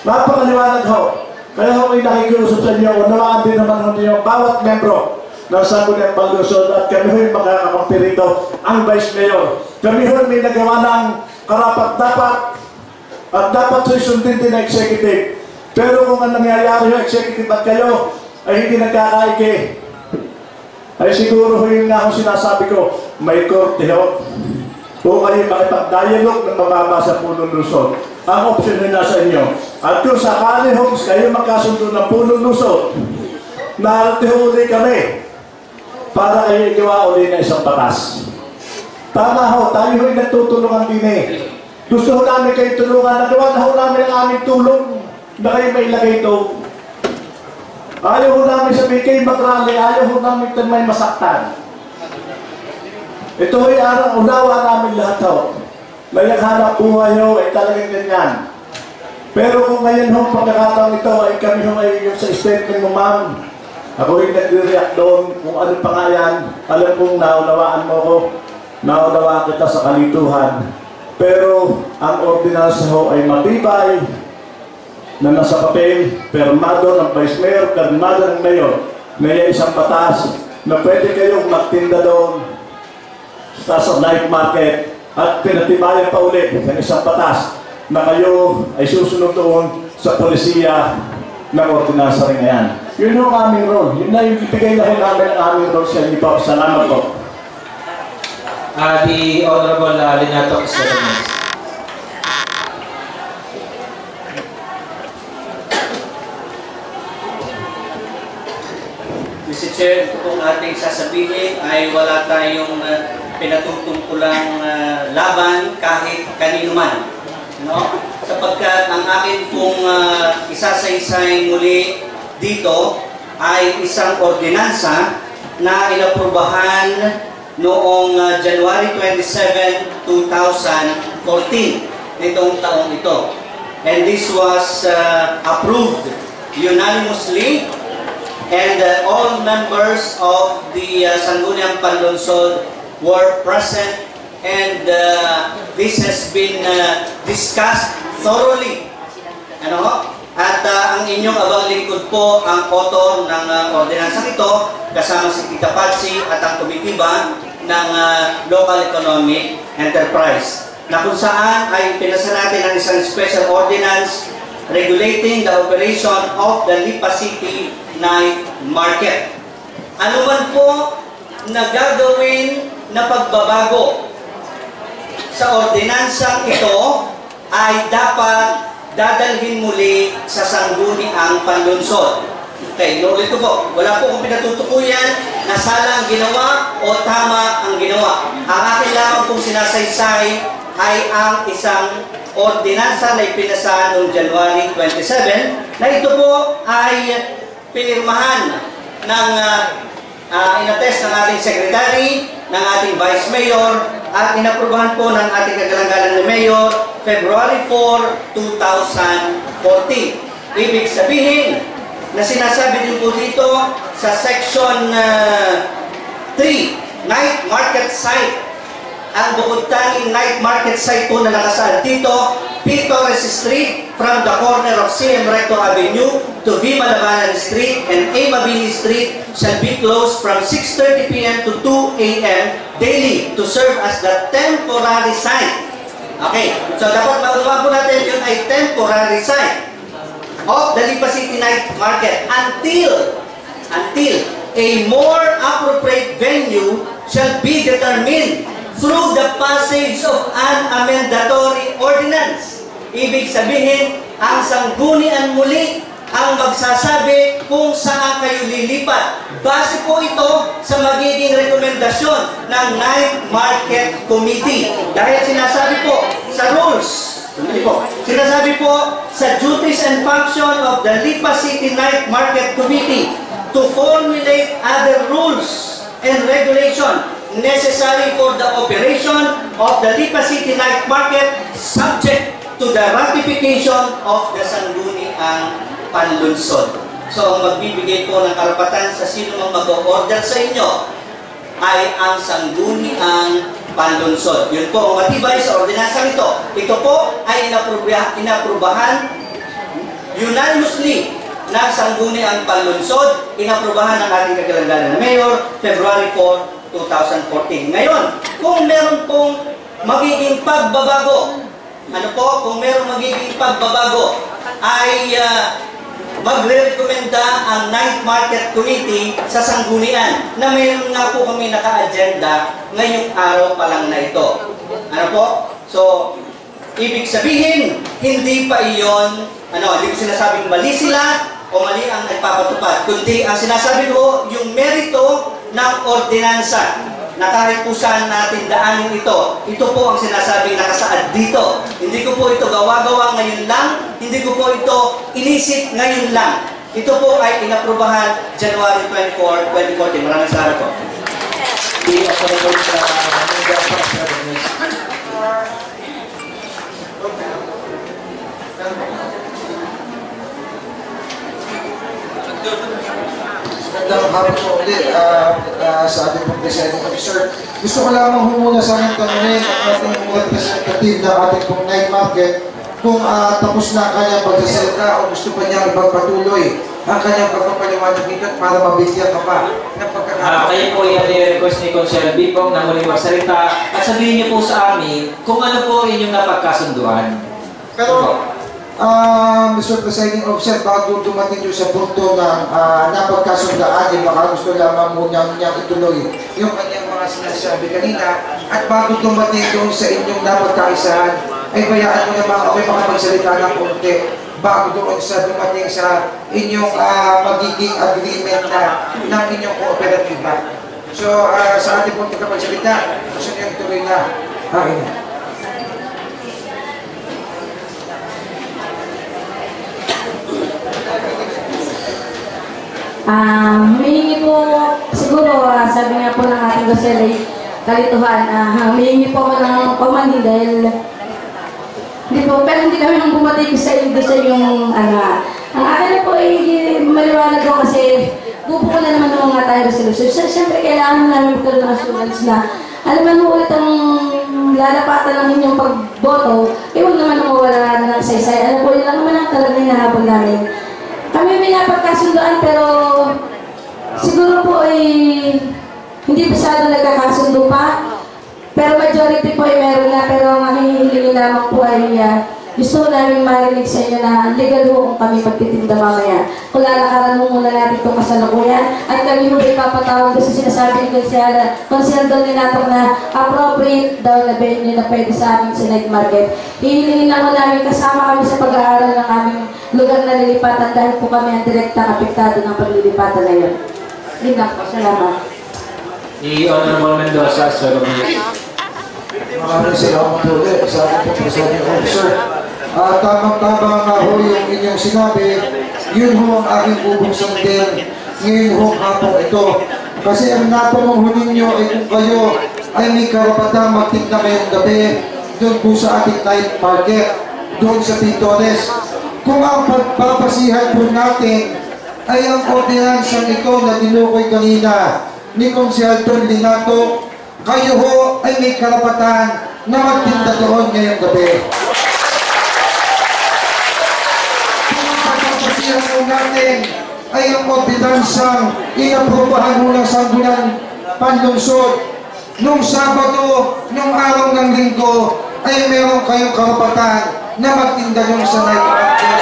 Napakaliwanag ho. Kaya ho ay nakikiusap sa inyo. Unawaan din naman ho niyo bawat membro ng Sangguniang Panlusod at kami ho'y makakakampi rito ang Vice Mayor. Kami ho'y may nagawa ng karapat-dapat at dapat ho'y sundin din ng executive. Pero kung ang nangyayari yung executive at kayo ay hindi nagkakaike, ay siguro ho'y nga ho sinasabi ko, may korte ho. O kayo makipag-dialogue ng mababa sa punong lusod. Ang option na nasa inyo. At kung sakali ho kayo magkasundo ng punong lusod, naratihuli kami para kayo igawa uli na isang batas. Tama ho, tayo ho'y nagtutulungan din eh. Gusto ho namin kayo tulungan, nagawa na ho namin ang aming tulong na kayo may ilagay ito. Ayaw ho namin sabihin kayo magrali, ayaw ho namin may masaktan. Ito ho'y unawa namin lahat ho. May naghanap buhay ho, ay talagang ganyan. Pero kung ngayon ho, pagkakataon ito, ay kami ho ay yung sa statement mo ma'am, ako yung nagre-react doon kung ano pa nga yan. Alam kong naunawaan mo ko. Naunawaan kita sa kalituhan. Pero ang ordinansa ho ay matibay na nasa papel, permado ng Vice Mayor, permado ng Mayor. May isang batas na pwede kayong magtinda doon sa night market at pinatibayan pa ulit ng isang batas na kayo ay susunod doon sa polisiya ng ordinansa rin ngayon. Yun yung aming role. Yun na yung ibigay na rin namin ang aming role sa inyo po. Salamat po. The Honorable Linato Isabel. Mr. Chair, ito pong ating sasabihin ay wala tayong pinatutungkulang laban kahit kanino man. No? Sapagkat ang akin pong isasaysay muli dito ay isang ordinansa na inaprubahan noong January 27, 2014, nitong taong ito. And this was approved unanimously, and all members of the Sangguniang Panlunsod were present, and this has been discussed thoroughly. At ang inyong abang lingkod po ang author ng ordinansang ito, kasama si Tita Patsy at ang komitiba ng Local Economic Enterprise, na kung saan ay pinasa natin ang isang special ordinance regulating the operation of the Lipa City Night Market. Ano man po na gagawin na pagbabago sa ordinansang ito ay dapat dadalhin muli sa Sangguniang Panlunsod. Okay, inuulit ko po, wala po akong pinatutukuyan na sala ang ginawa o tama ang ginawa. Ang akin lamang pong sinasaysay ay ang isang ordinansa na ipinasa noong January 27, na ito po ay pinirmahan ng inattest ng ating secretary, ng ating vice mayor, at inaprubahan po ng ating kagalang-galang na mayor February 4, 2014. Ibig sabihin na sinasabi din po dito sa section 3, night market site. Ang bukod tanging night market site po na nakasaad dito, P. Torres Street from the corner of CM Recto Avenue to V. Malabanan Street and A. Mabini Street shall be closed from 6:30 p.m. to 2 a.m. daily to serve as the temporary site. Okay, so dapat maunawaan po natin yun ay temporary site of the Lipa City Night Market until a more appropriate venue shall be determined through the passage of an amendatory ordinance. Ibig sabihin, ang sanggunian muli ang magsasabi kung saan kayo lilipat. Base po ito sa magiging rekomendasyon ng Night Market Committee. Dahil sinasabi po sa rules, sinasabi po sa duties and function of the Lipa City Night Market Committee to formulate other rules and regulation necessary for the operation of the Lipa City Night Market subject to the ratification of the Sangguniang Panlunsod. So, ang magbibigay po ng karapatan sa sino mang mag-order sa inyo ay ang Sangguniang Panlunsod. Yun po ang matibay sa ordinansang ito. Ito po ay inaprubahan unanimously ng Sangguniang Panlunsod, inaprubahan ng ating kagalang-galang na Mayor, February 4, 2014. Ngayon, kung meron pong magiging pagbabago, kung meron magiging pagbabago, ay magre-recommenda ang Night Market Committee sa Sanggunian na mayroon nga po kami naka-agenda ngayong araw pa lang na ito. So, ibig sabihin, hindi pa iyon, hindi ko sinasabing mali sila o mali ang nagpapatupad, kundi ang sinasabi ko, yung merito ng ordinansa na kahit po saan natin daanin ito. Ito po ang sinasabing nakasaad dito. Hindi ko po ito gawa-gawa ngayon lang, hindi ko po ito inisip ngayon lang. Ito po ay inaprubahan January 24, 2014. Maraming salamat po. Magandang hapon po ulit sa ating pong presiding officer. Gusto ko lamang muna sa aming tanongin ang ating representative ng ating pong night market kung tapos na kanyang pagsasalita o gusto pa niyang ipagpatuloy ang kanyang pagpapaliwanag dito at para mabigyan ka pa ng pagkakataon. Kayo po yan i-request ni Consiel Bipong na muling magsalita at sabihin niyo po sa amin kung ano po inyong napagkasunduan. Pero, Mr. Presiding Officer, bago dumating yung sa punto ng napagkasundaan, baka gusto lamang muna niyang ituloy yung kanyang mga sinasabi kanina, at bago dumating doon sa inyong napagkaisahan, ay bayaan mo naman ako makapagsalita ng konti bago doon sa dumating sa inyong magiging agreement na ng inyong kooperatiba. So, sa ating pong pagkapagsalita, gusto niyang ituloy na hain. Humihingi po, siguro, sabi nga po ng ating Gosel ay kalituhan, humihingi po ako ng pamanin dahil hindi po, pero hindi kami nang bumati sa yung ang akin na po ay maliwanag ko kasi bubuko na naman ng mga tayo resolution. Siyempre, kailangan namin magkaroon ng assurance na alam mo ulit ang lalapatan ng inyong pagboto, huwag naman mawala ng saysay. Alam po, yun lang naman ang talagang hinahabol namin. Kami may napagkasundoan pero siguro po ay hindi masyado nagkakasundo pa. Pero majority po ay meron na, pero ang hihilingin naman po ay gusto namin marinig sa inyo na legal ho kung kami pagtitinda mamaya. Kung lalakaran mo muna natin itong kasalukuyan at kami ho ay papatawag doon sa sinasabi ni Consiel Dominator na appropriate daw na venue na pwede sa amin sa night market. Hihilingin naman namin kasama kami sa pag-aaral ng aming lugar na lilipatan dahil po kami ang direktang apektado ng paglilipatan na yun. Yun lang po. Salamat. I-Honorable Mendoza, Sir Romero. Maraming salamat ulit sa ating Presiding Officer. Tamang-tama nga ho yung inyong sinabi, yun ho ang aking bubuksan din ngayon ho hapon ito. Kasi ang natanong ho ninyo ay kung kayo ay may karapatang magtinda ngayong gabi doon po sa ating night market, doon sa Pintores. Kung ang pagpapasihan po natin ay ang ordinansyang ito na dinukoy kanina ni Consiel Dominator, kayo ho ay may karapatan na magtinda doon ngayong gabi. Kung ang pagpapasihan po natin ay ang ordinansang inaprobahan mo ng Sangguniang Panlungsod nung Sabado, nung araw ng Linggo, ay meron kayong karapatan na magtinda doon sa night market.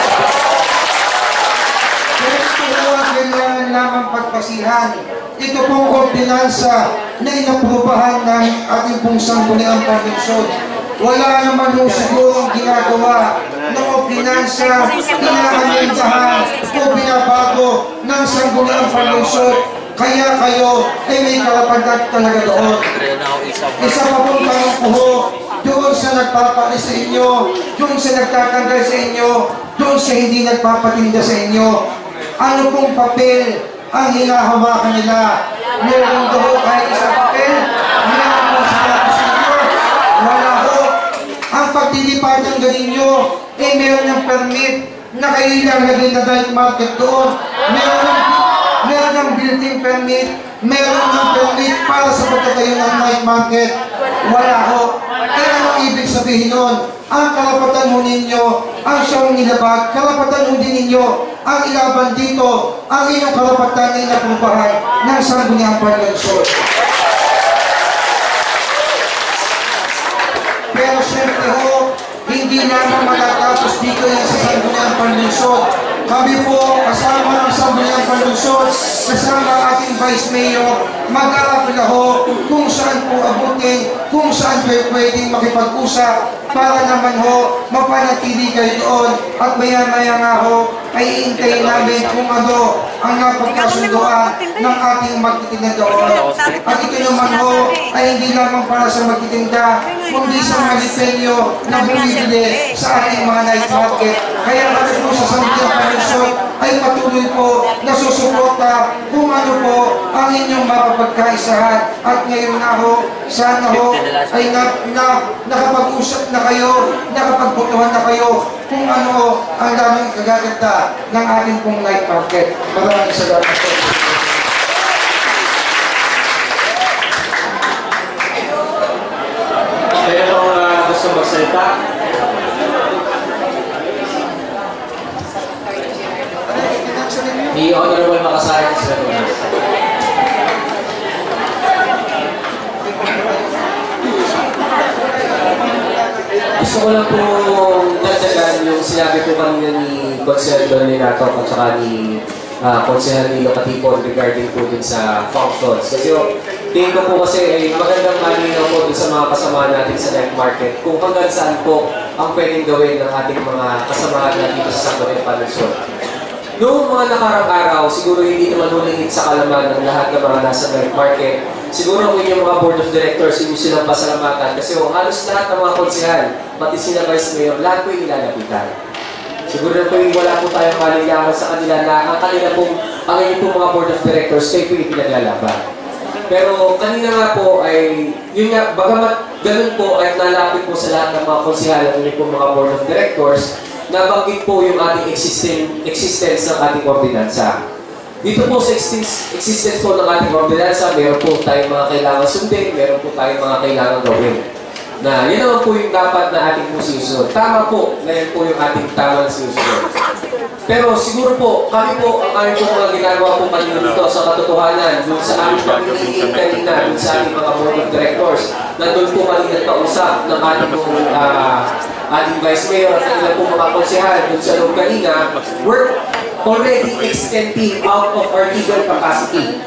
Pero ito ho ang kailangan lamang pagpasihan. Ito pong ordinansa na inaprobahan ng ating pong Sangguniang Panlungsod. Wala naman ho siguro ginagawa ng ordinansa, inaamendahan o binabago ng Sangguniang Panlungsod. Kaya kayo ay may karapatan talaga doon. Isa pa pong tanong ko ho, doon sa nagpapalis sa inyo, doon sa nagtatanggal sa inyo, doon sa hindi nagpapatinda sa inyo, ano pong papel ang hinahawakan nila? Meron daw kahit isang papel? Meron po sa inyo? Wala ho. Ang pagdilipatan galing nyo, meron ng permit na kayo ilalagay na night market doon. Meron ng building permit, meron ng permit para sa pagtatayo ng night market. Wala ho. Kaya anong ibig sabihin nun? Ang karapatan mo ninyo, ang siyang nilabag, karapatan mo din ninyo, ang ilaban dito, ang inyong karapatan na inaprobahan ng Sangguniang Panlungsod. Pero siyempre ho, hindi naman matatapos dito yan sa Sangguniang Panlungsod. Kami po, kasama ng Sangguniang Panlungsod, kasama ang ating Vice Mayor, mag-aapila ho kung saan po abutin, kung saan kayo pwedeng makipag-usap para naman ho, mapanatili kayo doon at maya-maya nga ho, ay iintayin namin kung ano ang napagkasunduan ng ating magtitinda doon. At ito naman ho, ay hindi lamang para sa magtitinda, kundi sa mga lipenyo na bumibili sa ating mga night market. Kaya kami po sa Sangguniang Panlungsod ay patuloy po na susuporta kung ano po ang inyong mapapagkaisahan. At ngayon na ho, sana ho ay nakapag-usap na kayo, nakapagbotohan na kayo kung ano ang lamang kagaganda ng ating pong night market. Maraming salamat po. Kaya kung gusto magsalita, The Honorable Makasayan is recognized. Gusto ko lang po dagdagan yung sinabi ko kanina ni Consel Don Lenato at saka ni Consel Nilo Katipon regarding po dun sa functions. Kasi tingin ko po kasi ay magandang malinaw po dun sa mga kasama natin sa night market kung hanggang saan po ang pwedeng gawin ng ating mga kasama natin dito sa Sangguniang Palusot. Noong mga nakarang araw, siguro hindi naman hulingit sa kalaman ng lahat ng mga nasa night market. Siguro kung yung mga board of directors, yung silang pasalamatan. Kasi halos lahat ng mga konsehal, pati sila vice mayor, lahat po yung ilalapitan. Siguro po yung wala po tayong malilangan sa kanila na ang kanila pong, ang inyong po mga board of directors, kayo po yung pinaglalaban. Pero kanina nga po ay, yun nga, bagamat ganun po ay nalapit po sa lahat ng mga konsehal at inyong po mga board of directors, nabanggit po yung ating existence ng ating ordinansa. Dito po sa existence po ng ating ordinansa, meron po tayong mga kailangan sundin, meron po tayong mga kailangan gawin. Na yun naman po yung dapat na ating po sinusunod. Tama po na yun po yung ating tama na sinusunod. Pero siguro po, kami po, ang aming po mga ginagawa po kanina dito sa katotohanan, dun sa aming pag-iingin kanina, dun sa aming mga board of directors, na dun po kanina kausap ng ating po ating vice mayor at kanila po mga konsehal dun sa loob kanina, we're already extending out of our legal capacity.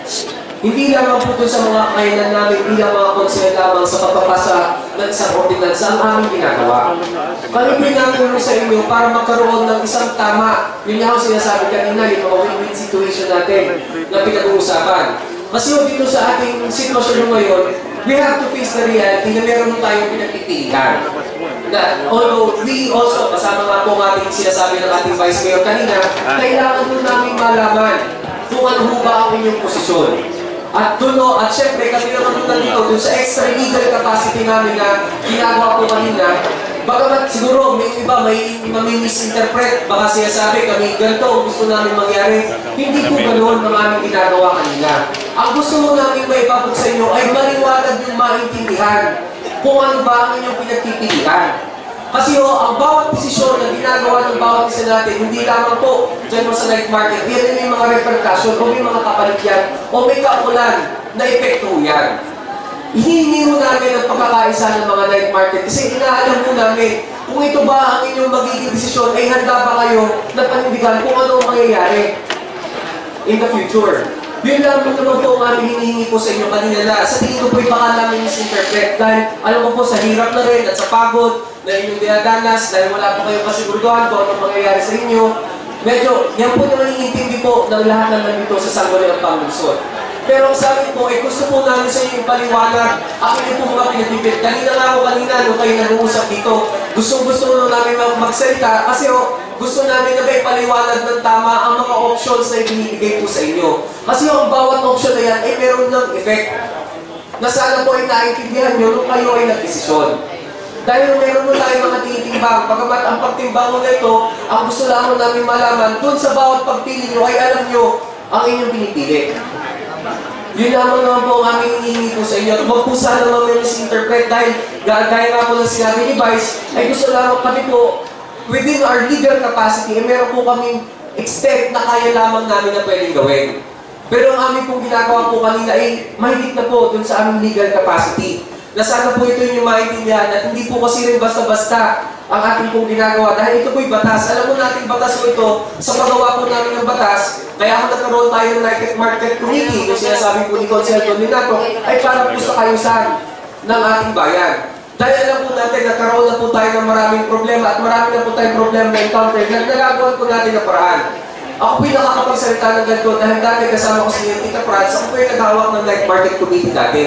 Hindi lamang po sa mga kainan namin bilang mga konsehal lamang sa pagpapasa ng isang ordinansa ang aming ginagawa. Kami pinatulong sa inyo para magkaroon ng isang tama. Yun nga ang sinasabi kanina, yung mga win-win situation natin na pinag-uusapan. Kasi dito sa ating sitwasyon ngayon, we have to face the reality na meron tayong pinagpipilihan. Although we also, kasama nga po ang ating sinasabi ng ating Vice Mayor kanina, kailangan po namin malaman kung ano ba ang inyong posisyon. At at syempre kami naman nandito dun sa extra legal capacity namin na ginagawa po kanina. Bagamat siguro may iba may misinterpret, baka sinasabi kami ganito ang gusto namin mangyari. Hindi po ganoon ang aming ginagawa kanina. Ang gusto mo namin maipabot sa inyo ay maliwanag yung maintindihan kung ano ba ang inyong pinagpipilihan. Kasi ang bawat desisyon na ginagawa ng bawat isa natin, hindi lamang po dyan mo sa night market, yan may mga repercussion o may mga kapalit yan o may kaulan na epekto yan. Hinihingi mo namin ang pagkakaisa ng mga night market kasi inaalam mo namin kung ito ba ang inyong magiging desisyon ay handa ba kayo na panindigan kung ano ang mangyayari in the future. Yun lang naman po ang aming hinihingi po sa inyo kanina na sa tingin ko po baka namin misinterpret dahil alam ko po sa hirap na rin at sa pagod na inyong dinadanas dahil wala po kayong kasiguraduhan kung anong mangyayari sa inyo. Medyo, yan po naman iintindi po ng lahat ng nandito sa Sangguniang Palusot. Pero ang sa amin po, gusto po namin sa inyo paliwanag ang inyo po mga pinagpipit. Kanina nga ako kanina nung kayo nag-uusap dito, gusto namin magsalita kasi gusto namin na may paliwanag ng tama ang mga options na ibinibigay po sa inyo. Kasi ang bawat option na yan ay meron ng effect na sana po ay naiintindihan nyo nung kayo ay nagdesisyon. Dahil meron mo tayo mga tinitimbang, pagamat ang pagtimbang mo na ito, ang gusto lamang namin malaman, dun sa bawat pagpili nyo ay alam nyo ang inyong pinipili. Yun naman naman po ang aming hinihingi po sa inyo. Huwag po sana naman misinterpret dahil gaya nga po ng sinabi ni Vice, ay gusto lamang kami po within our legal capacity, meron po kaming extent na kaya lamang namin na pwedeng gawin. Pero ang aming pong ginagawa po kanina ay mahigit na po dun sa aming legal capacity. Na sana po ito yung maintindihan at hindi po kasi rin basta-basta ang ating pong ginagawa. Dahil ito po'y batas. Alam mo natin batas po ito sa paggawa po namin ng batas. Kaya kung nagkaroon tayo ng Night Market Committee, yung sinasabi po ni Consel Don Lenato, ay para po sa kayusan ng ating bayan. Dahil alam po natin, nagkaroon na po tayo ng maraming problema at marami na po tayong problema na encounter na nagagawa po natin na paraan. Ako po'y nakakapagsalita ng ganito dahil dati kasama ko si Tita Franz, ako po'y naghawak ng Night Market Committee dati.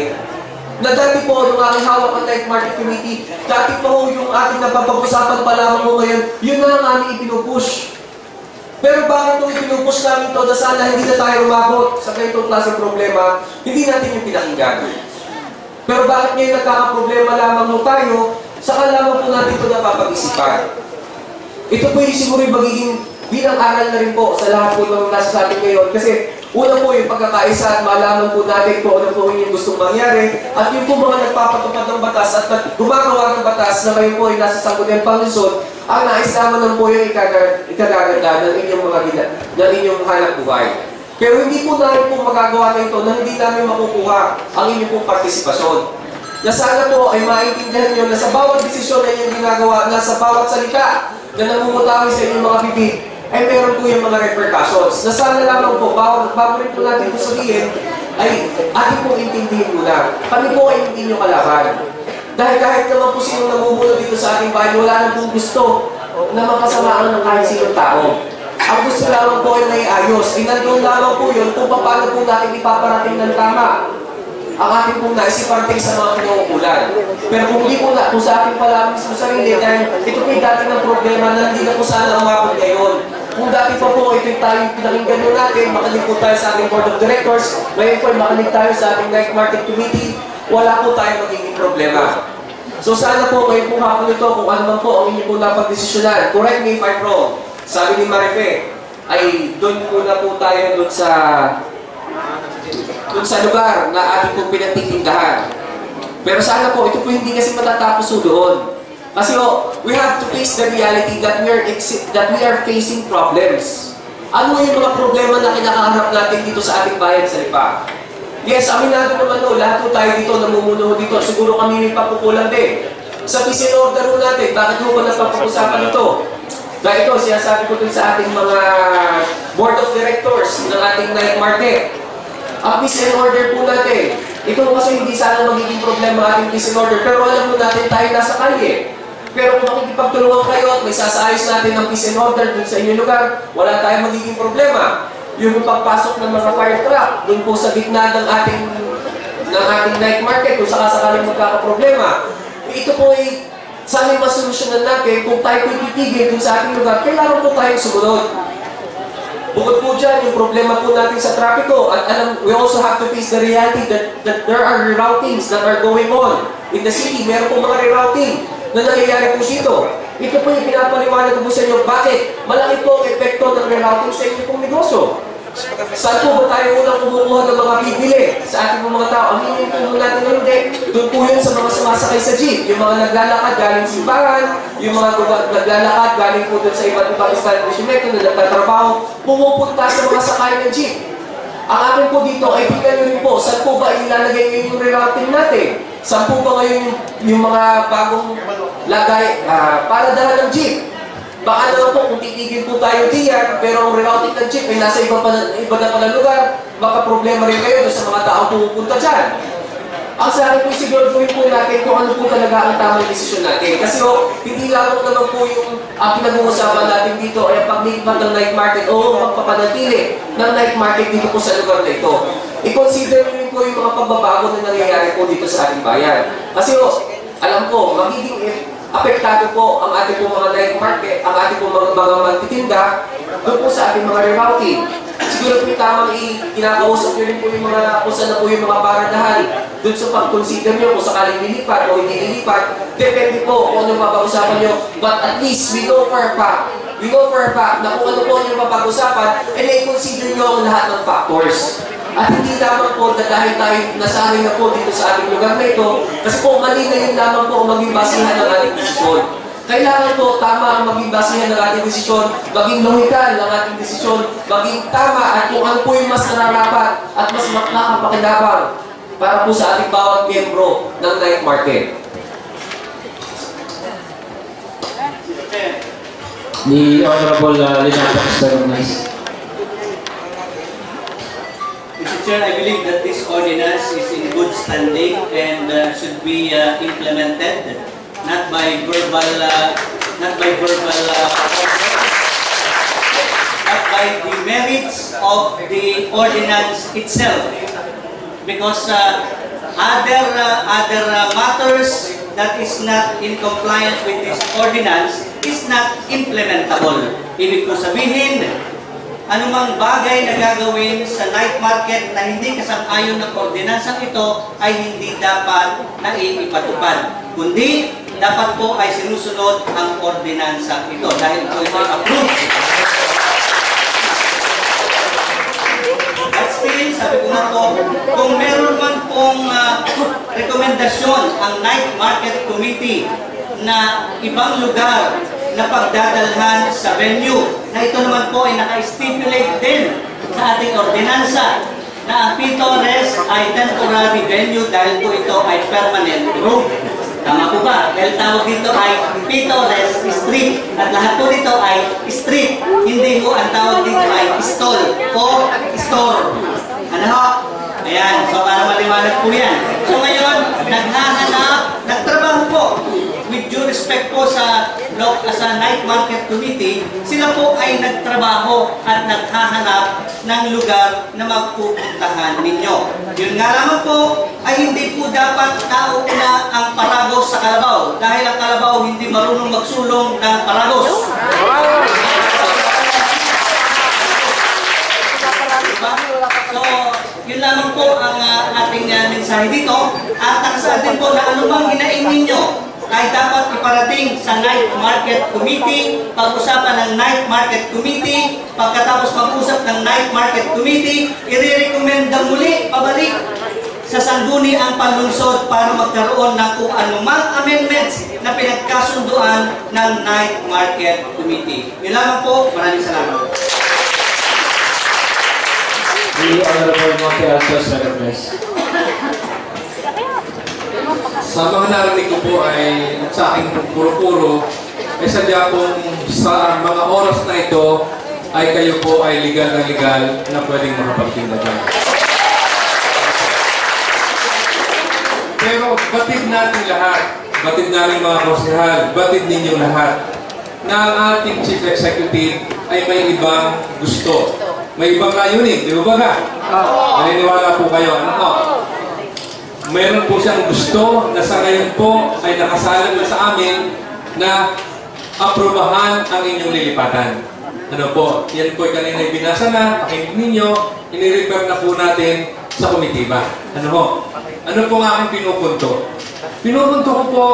Na dati po, nung aking hawak ang Night Market Committee, dati po yung ating napapag-usapan pa lamang mo ngayon, yun na ang aming ipinupush. Pero bakit nung ipinupush namin ito na sana hindi na tayo umabot sa ganitong klaseng problema, hindi natin yung pinakinggan. Pero bakit ngayon nagkakaproblema lamang mo tayo, saka lamang po natin ito napapag-isipan. Ito po yung siguro yung magiging bilang aral na rin po sa lahat po ng nasa sa atin ngayon. Kasi una po yung pagkakaisa at malaman po natin kung ano po yung gustong mangyari. At yung po mga nagpapatupad ng batas at gumagawa ng batas na kayo po ay nasa Sangguniang Palusot, Ang nais naman lang po yung ikagaganda ng inyong ng inyong hanap buhay. Pero hindi po namin po magagawa na ito na hindi namin makukuha ang inyong pong partisipasyon. Na sana po ay maintindihan nyo na sa bawat desisyon na inyong ginagawa, na sa bawat salita na namumutawi sa inyong mga bibig, ay meron po yung mga repercussions. Na sana lamang po, bago rin po natin ito sabihin, ay ating pong intindihin muna. Kami po ay hindi nyo kalaban. Dahil kahit naman po sinong namumuno dito sa ating bahay, wala nang pong gusto na mapasamaan ng kahit sinong tao. Ang gusto lamang po ay may ayos. Ay nandun lamang po yun kung paano po natin ipaparating ng tama ang ating pong naisiparating sa mga pinauulan. Pero kung hindi po na, kung sa ating pala mismo sarili, dahil ito po yung dati ng problema na hindi na po sana umabot ngayon. Kung dati pa po, ito yung tayong pinakinggan nyo natin, makinig po tayo sa ating Board of Directors, ngayon po makinig tayo sa ating Night Market Committee, wala po tayong magiging problema. So sana po, ngayon po hapon ito, kung ano man po ang inyo po napag-desisyonan, correct me if I'm wrong, sabi ni Marife, ay doon muna po tayo doon sa lugar na ating pong pinatitindahan. Pero sana po, ito po hindi kasi matatapos doon. Kasi we have to face the reality that we are facing problems. Ano yung mga problema na kinakaharap natin dito sa ating bayan sa Lipa? Yes, aminado naman lahat po tayo dito, namumuno dito. Siguro kami may papukulan din. Sa peace and order po natin, bakit po ba napapag-usapan ito? Dahil ito, sinasabi ko dun sa ating mga board of directors ng ating night market. Ang peace and order po natin, ito kasi hindi sana magiging problema ating peace and order, pero alam mo natin tayo nasa kalye. Pero kung makikipagtulungan kayo at may sasaayos natin ng peace and order dun sa inyong lugar, wala tayong magiging problema. Yung pagpasok ng mga fire truck, dun po sa gitna ng ating night market, kung sakasakaling magkakaproblema, ito po ay sana yung masolusyonan natin kung tayo po titigil dun sa ating lugar, kailangan po tayong sumunod. Bukod po dyan, yung problema po natin sa trapiko, at we also have to face the reality that there are reroutings that are going on in the city. Meron po mga rerouting na nangyayari po dito. Ito po yung pinapaliwanag ko sa inyo, bakit malaki po ang epekto ng rerouting sa inyo pong negosyo. Saan po ba tayo unang kumukuha ng mga bibili sa ating mga tao? Ang hingin po natin ng hindi. Doon po yun sa mga sumasakay sa jeep. Yung mga naglalakad galing simbahan, yung mga naglalakad galing po doon sa iba't ibang establishmento na nagtatrabaho, pumupunta sa mga sakay ng jeep. Ang akin po dito ay tingnan nyo rin po, saan po ba ilalagay nyo yung rerouting natin? Saan po ba ngayon yung mga bagong lagay para dala ng jeep? Baka naman po, kung titigil po tayo diyan, pero ang rerouting ng jeep ay nasa iba na pala lugar, baka problema rin kayo sa mga taong pumupunta dyan. Ang sa akin po, siguraduhin po natin kung ano po talaga ang tamang desisyon natin. Kasi hindi lamang naman po yung pinag-uusapan natin dito ay ang paglipat ng night market o magpapanatili ng night market dito po sa lugar na ito. I-consider nyo rin po yung mga pagbabago na nangyayari po dito sa ating bayan. Kasi alam ko, magiging apektado po ang ating po mga night market, ang ating po mga magtitinda doon po sa ating mga rerouting. Siguro po yung tamang kinakausap nyo rin po yung mga kung saan na po yung mga paradahan doon sa pag-consider nyo kung sakaling lilipat o hindi lilipat. Depende po kung anong mapag-usapan nyo. But at least we know for a fact na kung ano po yung mapag-usapan and i-consider nyo ang lahat ng factors. At hindi lamang po na dahil tayo nasanay na po dito sa ating lugar na ito, kasi po mali na yun lamang po ang maging basihan ng ating desisyon. Kailangan po tama ang maging basihan ng ating desisyon, maging lohikal ang ating desisyon, maging tama at kung ano po yung mas nararapat at mas nakakapakinabang para po sa ating bawat miyembro ng night market. The Honorable Linatas Tarunas. Mr. Chair, I believe that this ordinance is in good standing and should be implemented, not by verbal, but by the merits of the ordinance itself. Because other matters that is not in compliance with this ordinance is not implementable. Ibig ko sabihin, anumang bagay na gagawin sa night market na hindi kasang-ayon ng ordinansang ito ay hindi dapat na ipatupad. Kundi, dapat po ay sinusunod ang ordinansang ito dahil po ito ay approved. At still, sabi ko nga po, kung meron man pong rekomendasyon ang Night Market Committee na ibang lugar na pagdadalhan sa venue. Na ito naman po ay naka-stipulate din sa ating ordinansa na ang Pitores ay temporary venue dahil po ito ay permanent room. Tama po ba? Dahil tawag dito ay Pitores Street at lahat po dito ay street. Hindi po ang tawag dito ay stall o store. Ano ho? Ayan, so para maliwanag po yan. So ngayon, nagtrabaho po with due respect po sa Night Market Committee, sila po ay nagtrabaho at naghahanap ng lugar na magpupuntahan ninyo. Yun nga lamang po ay hindi po dapat nauuna ang Paragos sa Kalabaw dahil ang Kalabaw hindi marunong magsulong ng Paragos. So, yun lamang po ang ating mensahe dito. At nakasaad din po na anumang hinaing ninyo ay dapat iparating sa Night Market Committee, pag-usapan ng Night Market Committee, pagkatapos mag-usap ng Night Market Committee, i-recommenda muli, pabalik sa sangguni ang panlungsod para magkaroon ng kung anumang amendments na pinagkasunduan ng Night Market Committee. Yun lamang po, maraming salamat. The Honorable Monte Altos, Request. Sa mga narinig ko po ay at sa aking puro-puro ay sadya pong sa mga oras na ito ay kayo po ay legal na pwedeng makapagtinda dyan. Pero batid natin lahat, batid namin mga konsehal, batid ninyo lahat na ang ating Chief Executive ay may ibang gusto. May ibang layunin, di ba ba? Naniniwala po kayo. Ano po? Meron po siyang gusto na sa ngayon po ay nakasalang na sa amin na aprobahan ang inyong lilipatan. Ano po? Yan po ay kanina binasa na, pakinig ninyo, inirefer na po natin sa komitiba. Ano po? Ano po ang aking pinupunto? Pinupunto ko po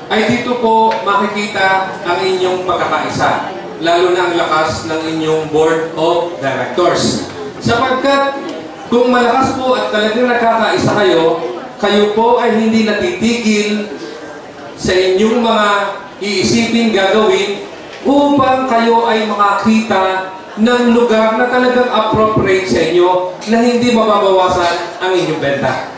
ay dito po makikita ang inyong pagkakaisa. Lalo na ang lakas ng inyong Board of Directors. Sapagkat kung malakas po at talagang nakakaisa kayo, kayo po ay hindi natitigil sa inyong mga iisipin gagawin upang kayo ay makakita ng lugar na talagang appropriate sa inyo na hindi mababawasan ang inyong benta.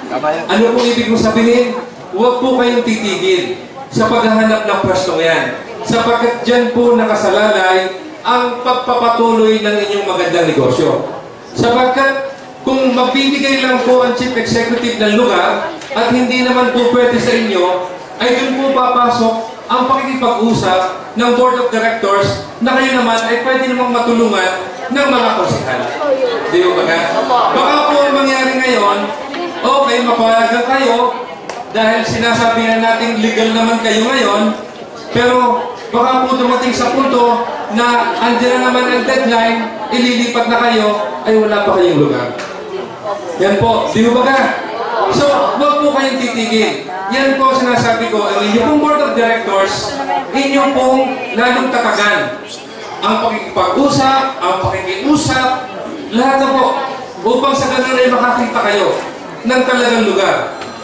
Ano pong ibig kong sabihin? Huwag po kayong titigil sa paghahanap ng pwestong yan. Sapagkat dyan po nakasalalay ang pagpapatuloy ng inyong magandang negosyo. Sapagkat kung magbibigay lang po ang Chief Executive ng lugar at hindi naman po pwede sa inyo, ay doon po papasok ang pakikipag-usap ng Board of Directors na kayo naman ay pwede namang matulungan ng mga konsehal. Di ba ba? Baka po ang mangyari ngayon, okay, mapayagan kayo dahil sinasabi na natin legal naman kayo ngayon, pero baka po dumating sa punto na andyan na naman ang deadline, ililipat na kayo, ay wala pa kayong lugar. Yan po, di ba ba? So, huwag po kayong titigil. Yan po sinasabi ko, ang inyong Board of Directors, inyong pong lalong tatagan. Ang pakikipag-usap, ang pakikiusap, lahat na po, upang sa ganun ay makakita kayo ng talagang lugar.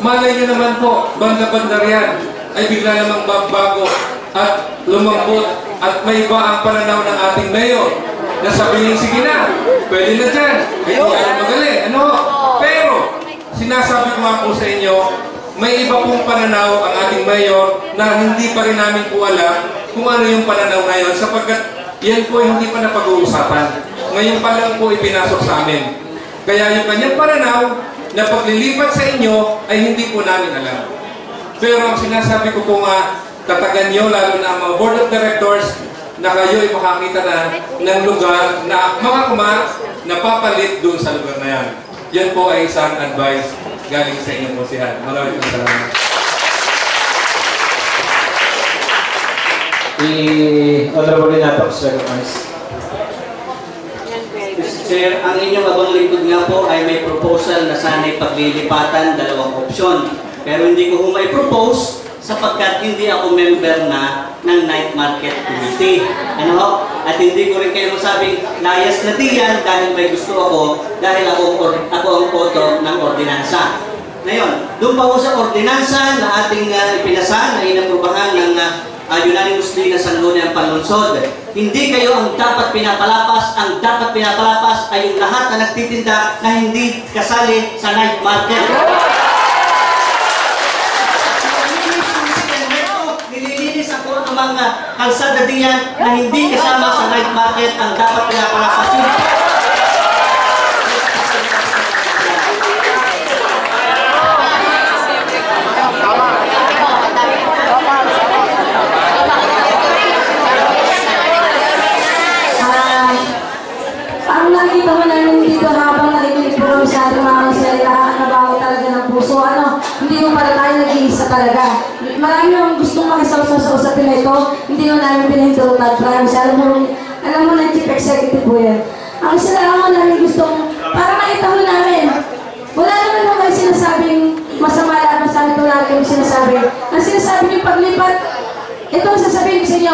Malay nyo naman po, banda-banda riyan, ay bigla namang bago at lumambot at may iba ang pananaw ng ating mayor na sabihin, sige na, pwede na dyan, ay hindi ako magaling. Ano? Pero, sinasabi ko nga po sa inyo, may iba pong pananaw ang ating mayor na hindi pa rin namin po alam kung ano yung pananaw na yun sapagkat yan po hindi pa napag-uusapan. Ngayon pa lang po ipinasok sa amin. Kaya yung kanyang pananaw na paglilipat sa inyo ay hindi po namin alam. Pero ang sinasabi ko po nga, tatagan nyo, lalo na ang mga Board of Directors, na kayo ay makakita na ng lugar na makakuma na papalit doon sa lugar na yan. Yan po ay isang advice galing sa inyong konsehal. Maraming salamat. Honorable Renato, recognized. Sir, ang inyong abang lingkod nga po ay may proposal na sana'y paglilipatan, dalawang opsyon. Pero hindi ko may propose sapagkat hindi ako member na ng Night Market Committee. Ano ho? At hindi ko rin kayo masabing layas na diyan dahil may gusto ako, dahil ako ang author ng ordinansa. Ngayon, doon pa po sa ordinansa na ating ipinasa, na inaprubahan ng unanimously na sangguniang panlunsod. Hindi kayo ang dapat pinapalapas. Ang dapat pinapalapas ay yung lahat na nagtitinda na hindi kasali sa night market. Nililinis ako ng mga kalsada diyan na hindi kasama sa night market. Ang dapat pinapalapas yun. Ang nakita mo namin dito habang nakikinig po kami sa ating mga salita, nabago talaga ng puso. Hindi mo pala tayo nag-iisa talaga. Marami yung gustong makisawsaw sa usapin na ito, hindi mo namin pinahintulutan. Promise, alam mo na Chief Executive po yan. Ang isa lang mo namin gustong, para makita mo namin, wala naman mo kayo sinasabing masama lahat, masama ito lang kayo sinasabi. Ang sinasabi niyo paglipat, ito ang sasabihin ko sa inyo,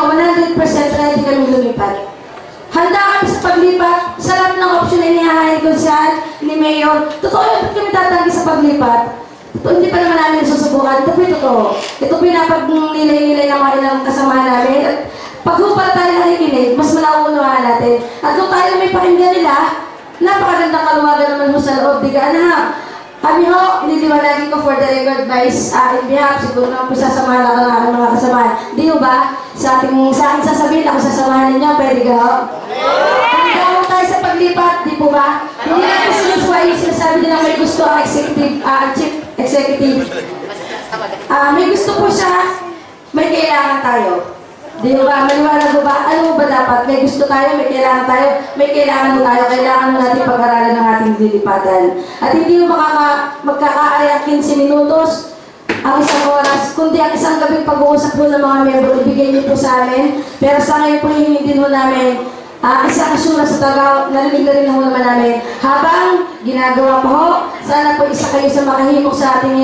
100% ready kami lumipat. Handa kami sa paglipat, sa lahat ng option na inihahain ko siya ni Mayor. Totoo yun, ba't kami tatanggi sa paglipat? Totoo, hindi pa naman namin susubukan. Ito po yung totoo. Ito po yung napag-nilay-nilay ng mga ilang kasama namin. At pag pala tayo nakikinig, mas malaunuhan natin. At kung tayo may pakinggan nila, napakagandang kaluwagan naman mo sa loob. Di ka na. Kami ho, niliwanagin ko for the record vice in behalf, siguro naman po sasamahan ako ng aking mga kasamahan. Di ho ba? Sa aking sasabihin ako sasamahan ninyo, pwede ka ho? Handa mo tayo sa paglipat, di po ba? Hindi natin sinuswa yung sinasabi nilang may gusto ang chief executive. May gusto po siya, may kailangan tayo. Di ba? Maliwanag mo ba? Ano ba dapat? May gusto tayo, may kailangan tayo, may kailangan mo tayo, kailangan mo natin pag-aralan ng ating lilipatan. At hindi mo magkakaaya 15 minutos ang isang oras, kundi ang isang gabing pag-uusap po ng mga miyembro, ibigay niyo po sa amin. Pero sa ngayon po hindi mo namin isang assurance sa Tagaw, narinig na rin na naman namin. Habang ginagawa pa ho, sana po isa kayo sa makahimok sa ating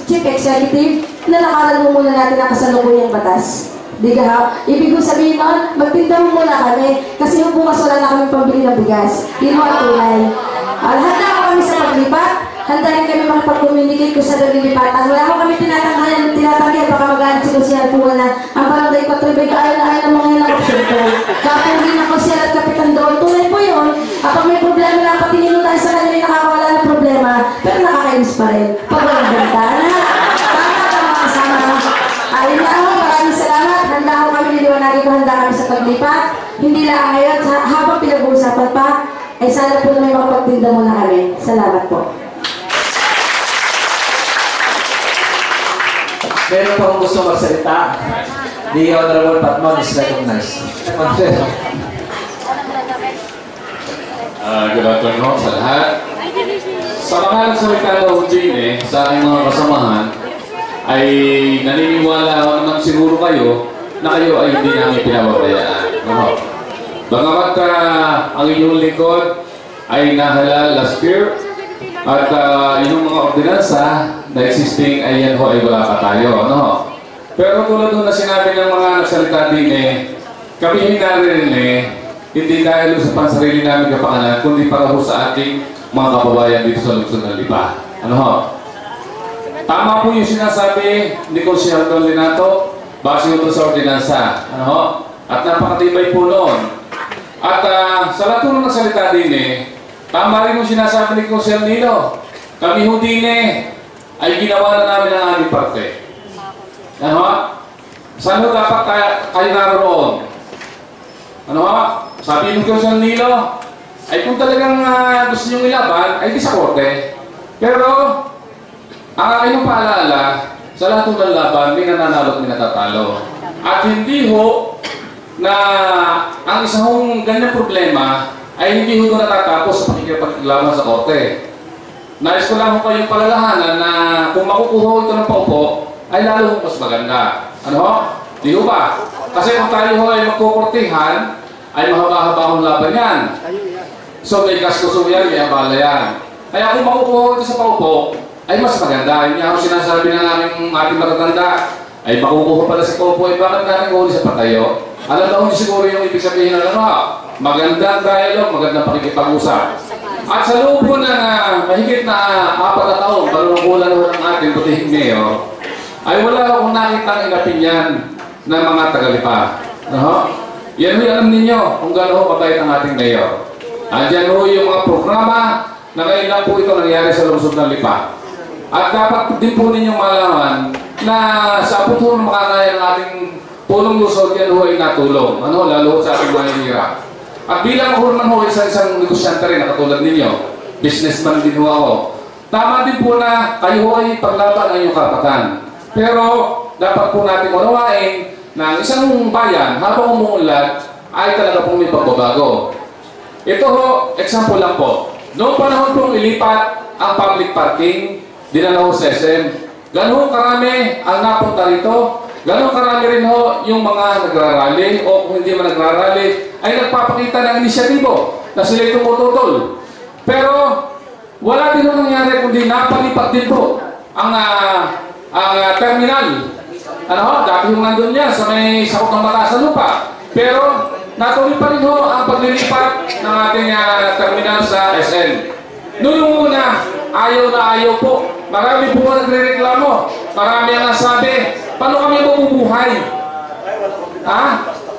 Chief Executive na nakaral mo muna natin ang kasalukuyang batas. Di ka ha? Ibig ko sabihin nun, magtinda mo muna kami kasi yung bukas wala na kami pambili ng bigas. Yun ang tunay. Handa ko kami sa paglipat, handa rin kami makapag-communicate kung sa nalilipatan. Wala ko kami tinatanggihan, baka mag-aanit si Lucian po na ang barangay Patribay ka ayaw na ayaw ng mga ilang option ko. Kapungin ako siya at kapitan doon. Tunay po yun. Kapag may problema lang, patingin tayo sa kanila yung nakakawala ng problema, pero nakakainis pa rin. Pag walang banta na, tama ka mga kasama. Ayun na ako, maraming salamat. Handa ako kami, niliwanagin ko, handa kami sa paglipat. Hindi lang ngayon, habang pinag-uusapan pa, ay sana po na may makapagtinda muna kami. Salamat po. Meron pang gusto magsalita. The Honorable Patmon is recognized. Good afternoon sa lahat. Sa mga nagsalita daw din sa aking mga kasamahan, ay naniniwala naman siguro kayo na kayo ay hindi namin pinababayaan. Bagamat ang inyong lingkod ay nahalal last year at inyong mga ordinansa na existing ay yan ho ay wala pa tayo. Pero tulad na sinabi ng mga nagsalita din kami hinarin hindi dahil sa pansarili namin kapakanan, kundi para ho sa ating mga kababayan dito sa lungsod ng Lipa. Tama po yung sinasabi ni Consiel Don Linato, base ito sa ordinansa. At napakatibay po noon. At sa lahat ng nagsalita din tama rin yung sinasabi ni Consiel Nino. Kami ho din ay ginawa na namin ang aming parte. Saan ho dapat kayo naroon? Sabi ni Consiel Nino, ay kung talagang gusto nyo ilaban, ay di sa korte. Pero ang aking paalala, sa lahat ng laban, may nananalo at may natatalo. At hindi ho na ang isang ganyang problema ay hindi ho natatapos sa pakikipaglaban sa korte. Nais ko lang ho kayong palalahanan na kung makukuha ito ng paupo, ay lalo mas maganda. Di ho ba? Kasi kung tayo ho ay magkukortihan, ay mahaba-habahong laban yan. So may gasto yan, may abala yan. Kaya kung makukuha ito sa paupo, ay mas maganda. Yun nga ako sinasabi ng ating matatanda, ay makukuha pala sa paupo, ay bakit natin kuhuli sa patayo? Alam na hindi siguro yung ibig sabihin na magandang dialogue, magandang pakikipag-usap. At sa loob po ng mahigit na 4 na taon, balong kulang ng ating butihing mayor, ay wala akong nakitang inapinyan ng mga taga-Lipa. Yan yung alam ninyo kung gano'n kabait ang ating mayor. Andyan ho yung mga programa na ngayon lang po ito nangyari sa lungsod ng Lipa. At dapat din po ninyong malaman na sa abot ho ng makakaya ng ating punong lungsod, yan ho ay natulong. Lalo sa ating mga hirap. At bilang ako naman ho, isang negosyante rin na katulad ninyo, businessman din ho ako. Tama din po na kayo ho ay paglaban ang inyong karapatan. Pero dapat po natin unawain na ang isang bayan habang umuunlad ay talaga pong may pagbabago. Ito ho, example lang po. Noong panahon pong ilipat ang public parking, dinala ho sa SM. Gano'ng karami ang napunta rito. Gano'ng karami rin ho yung mga nagrarally o kung hindi man nagrarally ay nagpapakita ng inisyatibo na sila'y tumututol. Pero wala din ho nangyari kundi napalipat din po ang terminal. Dati yung nandun niya sa may sakot ng mata sa lupa. Pero natuloy pa rin ho ang paglilipat ng ating terminal sa SM. Noong una, ayaw na ayaw po. Marami po nagre-reklamo. Marami ang nasabi, paano kami mabubuhay?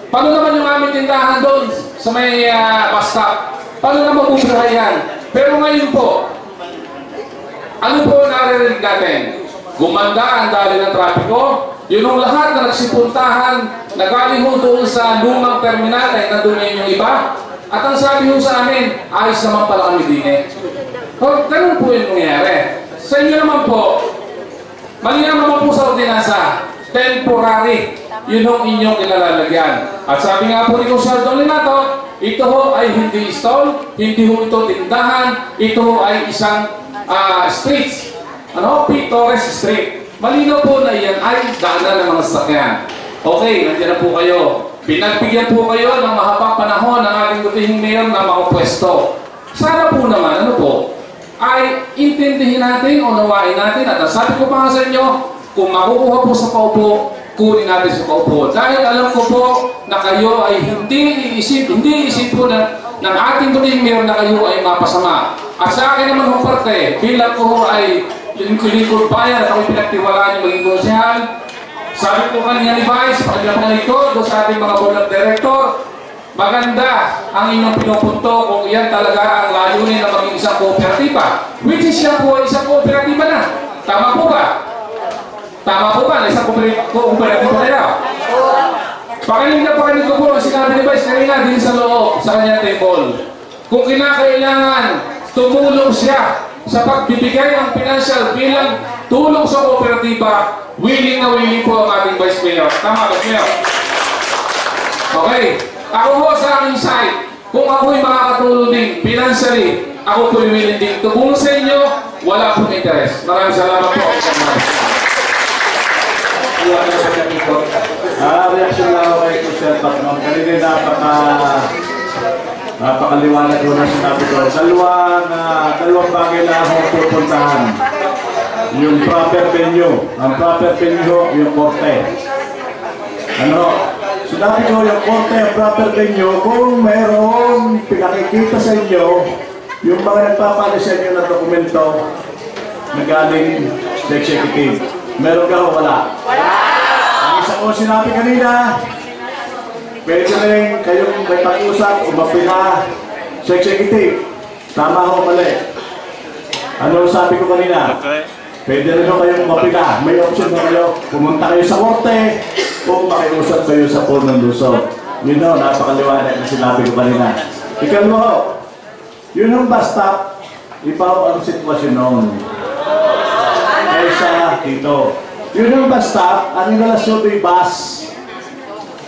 Paano naman yung aming tindahan doon sa may bus stop? Paano na mabubuhay yan? Pero ngayon po, ano po naririnig natin? Gumanda ang dali ng trapiko. Yun ang lahat na nagsipuntahan, nagaling ho doon sa lumang terminal ay nandun yung iba. At ang sabi ho sa amin, ayos naman pala kami din eh. Ganun po yung nangyayari. Sa inyo naman po, malinaw naman po sa ordinansa, temporary, yun ang inyong kinalalagyan. At sabi nga po ni Consul Dolinato, ito ho ay hindi stall, hindi ho ito tindahan, ito ho ay isang streets. P. Torres Street. Malinaw po na iyan ay daanan ng mga sasakyan. Okay, nandiyan na po kayo. Pinagbigyan po kayo ng mahabang panahon ng ating dutihing mayor na mga pwesto. Sana po naman, ay intindihin natin, unawain natin. At sabi ko pa nga sa inyo, kung makukuha po sa paupo, kunin natin sa paupo. Dahil alam ko po na kayo ay hindi isip po ng ating dutihing mayor na kayo ay mapasama. At sa akin naman ho parte, bilang ko ay yung lingkod bayan at ako'y pinagtiwalaan yung maging konsehal. Sabi ko kanina ni Vice, pagkakita ito doon sa ating mga board of director, maganda ang inyong pinupunto kung iyan talaga ang layunin na maging isang kooperatiba. Which is siya po isang kooperatiba na. Tama po ba? Tama po ba na isang kooperatiba na yan? Pakinig ko po ang sinabi ni Vice kanina din sa loob, sa kanyang table. Kung kinakailangan, tumulong siya sa pagbibigay ng financial bilang tulong sa kooperatiba, willing na willing po ang ating Vice Mayor. Tama, Vice Mayor? Okay. Ako ho sa aking side, kung ako'y makakatulong din financially, ako po'y willing din tumulong sa inyo, wala pong interes. Maraming salamat po. Reaction lang ako kay Consul Pacman. Kanina napakaliwanag ko na sinabi ko. Dalawang bagay na akong pupuntahan. Yung proper venue. Ang proper venue, yung korte. Sinabi ko yung korte, ang proper venue, kung mayroong pinakikita sa inyo, yung mga nagpapalis sa inyo ng dokumento na galing sa executive. Meron ka o wala? Wala! Ang isa ko sinabi kanina, pwede rin kayong may pag-usap o mapila sa executive. Tama o mali? Ano sabi ko kanina? Pwede rin kayong mapila. May option na kayo. Pumunta kayo sa korte o makiusap kayo sa punong Luzon. Yun o, napakaliwanag na sinabi ko kanina. Ikalawa ko, yun ang bus stop, iba ang sitwasyon noon. Kaysa dito. Yun ang bus stop, ang relasyon may bus.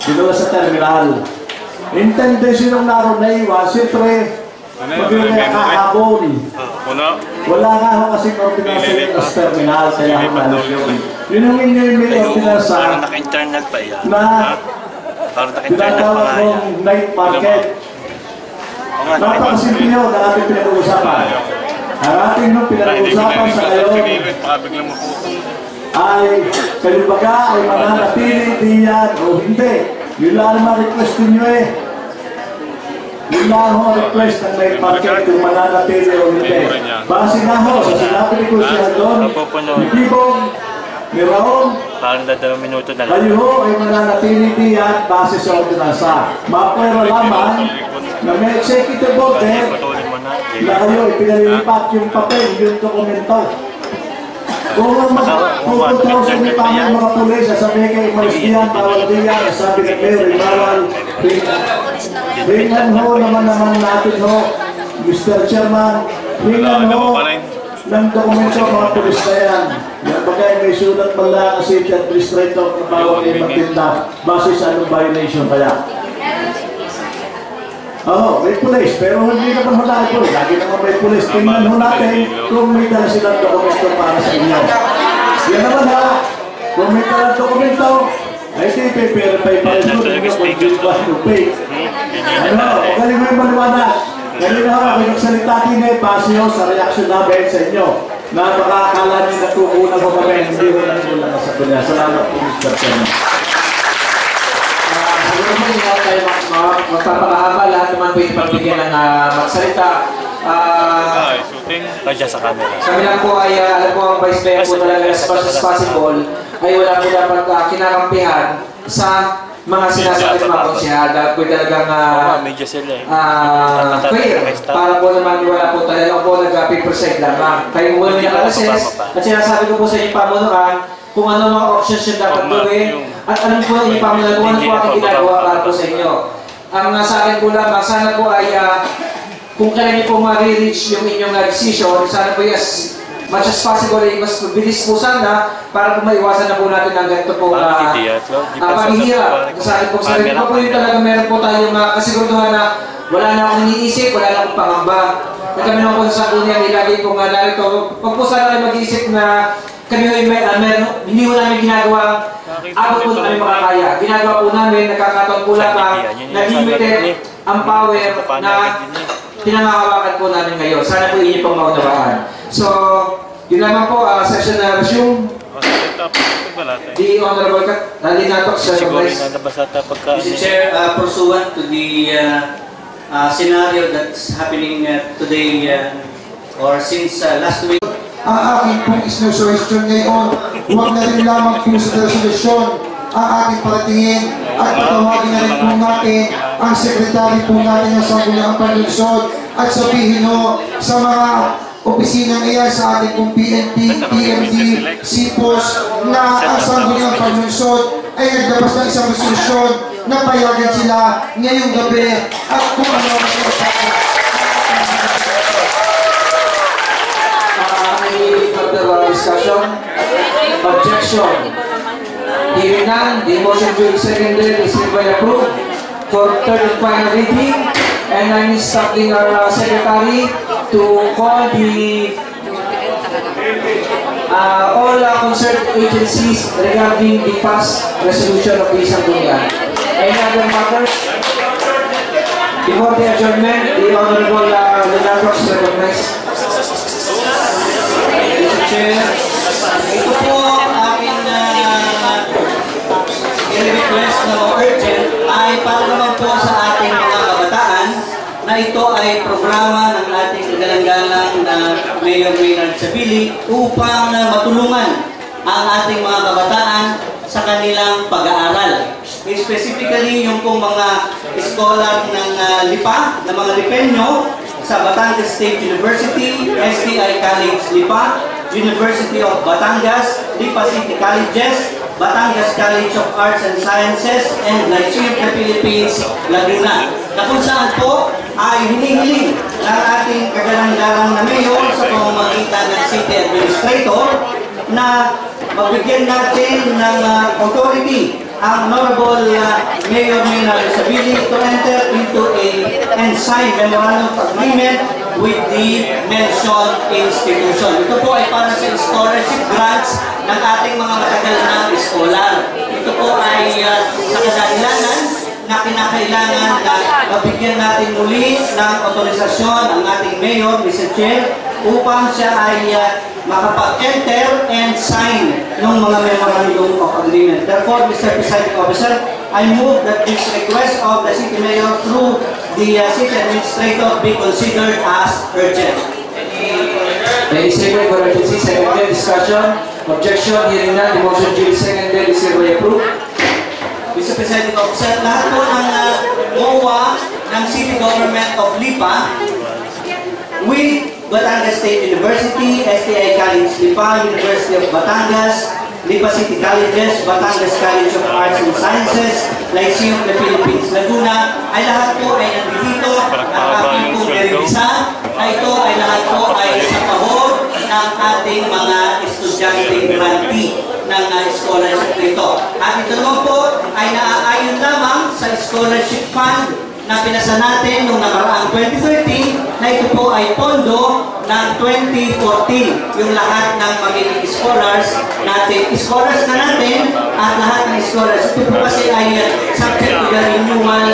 Dito sa terminal. Intention ng naroon na iwan, siyempre, magiging nakahabon. Wala nga ako kasi ordinasyon sa terminal, kaya ako nalang yun. Yun ang may ordinasa na tinatawag ng night market. Napakasimple yun na ating pinag-uusapan. Ang ating pinag-uusapan sa ngayon ay kayo baga ay mananatili diyan o hindi. Yun lang naman request ninyo eh. Yun lang ang request ng night market kung mananatili o hindi. Base nga ho sa sinabi ko siya doon, ni Raul, Parang 2 minuto na lang. kayo ho ay mananatili diyan base sa ordinansa. Mapwera lamang na may executive order Patuloy mo na. na kayo ipinalilipat yung papel, yung dokumento. Kung pupunta sa mga pulis, sasabihin kayo, malis diyan, bawal diyan, sabi ng mayor, bawal. Tingnan ho naman natin ho, Mr. Chairman, tingnan ho ng dokumento mga pulis na yan. Yan bagay may sulat pala ang city administrator na bawal kayo magtinda base sa anong violation kaya. Oo, may pulis, pero hindi naman ho natin po. Lagi naman may pulis. Tingnan ho natin kung may dala silang dokumento para sa inyo. Yan naman ha, kung may dala dokumento, ay verify pa rin doon kung hindi ba to pay. Ano, magaling mo yung maliwanag. Ganun na ako, nagsalita din eh, base ho sa reaksyon namin sa inyo. Na baka akala niyo natukunan ko kami, hindi ko nakulang sa kunya. Salamat po, Mr. Chairman. Siguro mo hindi naman tayo magpapakahaba, lahat naman pwede pagbigyan ng magsalita. Shooting. Nandiyan sa camera. Kami lang po ay, alam po ang Vice Mayor po talaga as much as possible, ay wala po dapat kinakampihan sa mga sinasabi ng mga konsyahal. Dahil po talagang medyo sila eh. clear. Para po naman wala po talaga po nag-paper side lamang. Kayo po naman nakalases. At sinasabi ko po sa inyong pamunuan kung ano mga options yung dapat gawin. At alam po inyong pamunuan kung ano po ang ginagawa para po sa inyo. Ang sa akin po lamang, sana po ay kung kailan niyo po ma-reach yung inyong decision, sana po as much as possible ay mas mabilis po sana para po maiwasan na po natin ang ganito po paghihirap. Sa akin po sa rin po yung talaga meron po tayong kasiguraduhan na wala na akong iniisip, wala na akong pangamba. At kami naman po sa kunya nilagay po nga narito. Pag po sana kayo mag-iisip na kami hindi po namin ginagawa abot po namin makakaya. Ginagawa po namin, nagkakataon po lamang na limited ang power na pinangahawakan po namin ngayon. Sana po inyo pong maunawaan. So, yun naman po, session na resume. The Honorable Linatok, Sir Vice. Mr. Chair, pursuant to the scenario that's happening today or since last week. Ang aking pong isinusuggestion ngayon, huwag na rin lamang po sa resolusyon ang ating paratingin at patawagin na rin po natin ang sekretary po natin ng Sangguniang Panlunsod at sabihin ho sa mga opisinang iyan sa ating pong PNP, TMD, CPOS na ang Sangguniang Panlunsod ay naglabas ng isang resolusyon na payagan sila ngayong gabi at kung ano ang discussion. Objection. Hearing none, the motion to be seconded is hereby approved for third and final reading. And I'm instructing our secretary to call the all concerned agencies regarding the past resolution of the Sangguniang. Any other matters? Before the adjournment, the Honorable Leonardo is recognized. Chair, ito po aking i-request na urgent ay para naman po sa ating mga kabataan na ito ay programa ng ating kagalang-galang na Mayor Maynard Sabili upang matulungan ang ating mga kabataan sa kanilang pag-aaral. Specifically, yung pong mga scholar ng LIPA, ng mga Lipenyo sa Batangas State University, STI College LIPA, University of Batangas, Lipa City Colleges, Batangas College of Arts and Sciences, and Lyceum of the Philippines, Laguna. Na kung saan po ay hinihiling ng ating kagalang-galang na mayor sa pamamagitan ng City Administrator na magbigyan natin ng authority ang Honorable Mayor Maynard Sabili to enter into and sign memorandum of agreement with the mentioned institution. Ito po ay para sa scholarship grants ng ating mga matagal na scholar. Ito po ay sa kadahilanan na kinakailangan na mabigyan natin muli ng otorisasyon ang ating Mayor, Mr. Chair, upang siya ay makapag-enter and sign ng mga memorandum of agreement. Therefore, Mr. Presiding Officer, I move that this request of the City Mayor through the City Administrator be considered as urgent. Any second for emergency? Seconded. Discussion? Objection? Hearing none. The motion duly seconded is hereby approved. Mr. President Officer, lahat po ng MOA ng City Government of Lipa with Batangas State University, STI College Lipa, University of Batangas, Lipa City Colleges, Batangas College of Arts and Sciences, Lyceum of the Philippines, Laguna, ay lahat po ay nandito at aking pong nirigisa na ito ay lahat po ay sa pahor ng ating mga estudyante grantee ng scholarship nito. At ito naman po ay naaayon lamang sa scholarship fund na pinasa natin noong nakaraang 2013 na ito po ay pondo ng 2014. Yung lahat ng magiging scholars natin, scholars na natin at lahat ng scholars. Ito po kasi ay subject to the renewal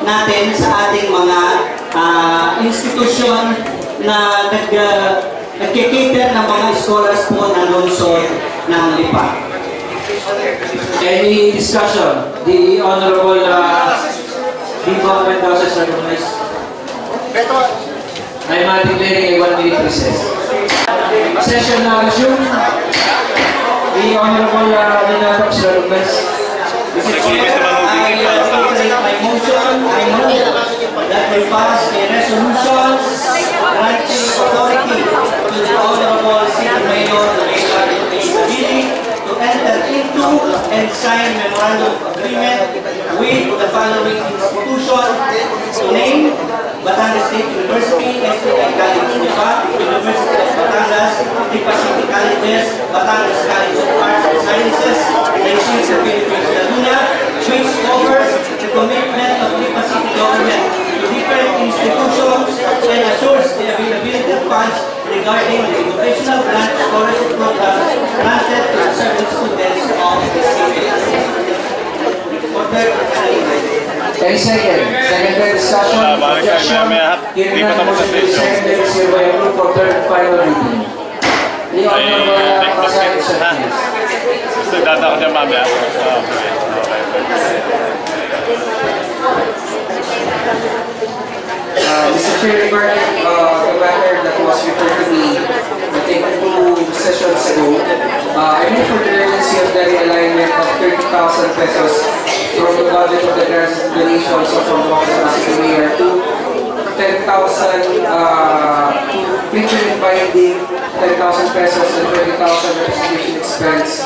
natin sa ating mga institusyon na nagkikater ng mga scholars po na lungsod ng Lipa. Any discussion? The Honorable Viva Mendoza is recognized. I am declaring a 1-minute recess. Session now resumed. The Honorable Lina is recognized. Mr. Chair, I reiterate my motion. I move that we pass a resolution granting authority to the Honorable City Mayor to enter into and sign memorandum of agreement with the following institution to name Batangas State University, STI College Lipa, University of Batangas, Lipa City Colleges, Batangas College of Arts and Sciences, Lyceum of the Philippines, Laguna, which covers the commitment of Lipa City government to different institutions and assures the availability of funds regarding the educational grant scholarship program granted to certain students of the city. Any second? Seconded discussion? Objection? Hearing none, motion to seconded is hereby approved for third and final reading. The Honorable Pasay is recognized. So, data ko dyan mamaya. Mr. Chair, regarding the matter that was referred to me, I think 2 sessions ago, I move for the urgency of the realignment of 30,000 pesos from the budget of the grants and donations of from the Office of the City Mayor to 10,000 to printing and binding 10,000 pesos and 20,000 registration expense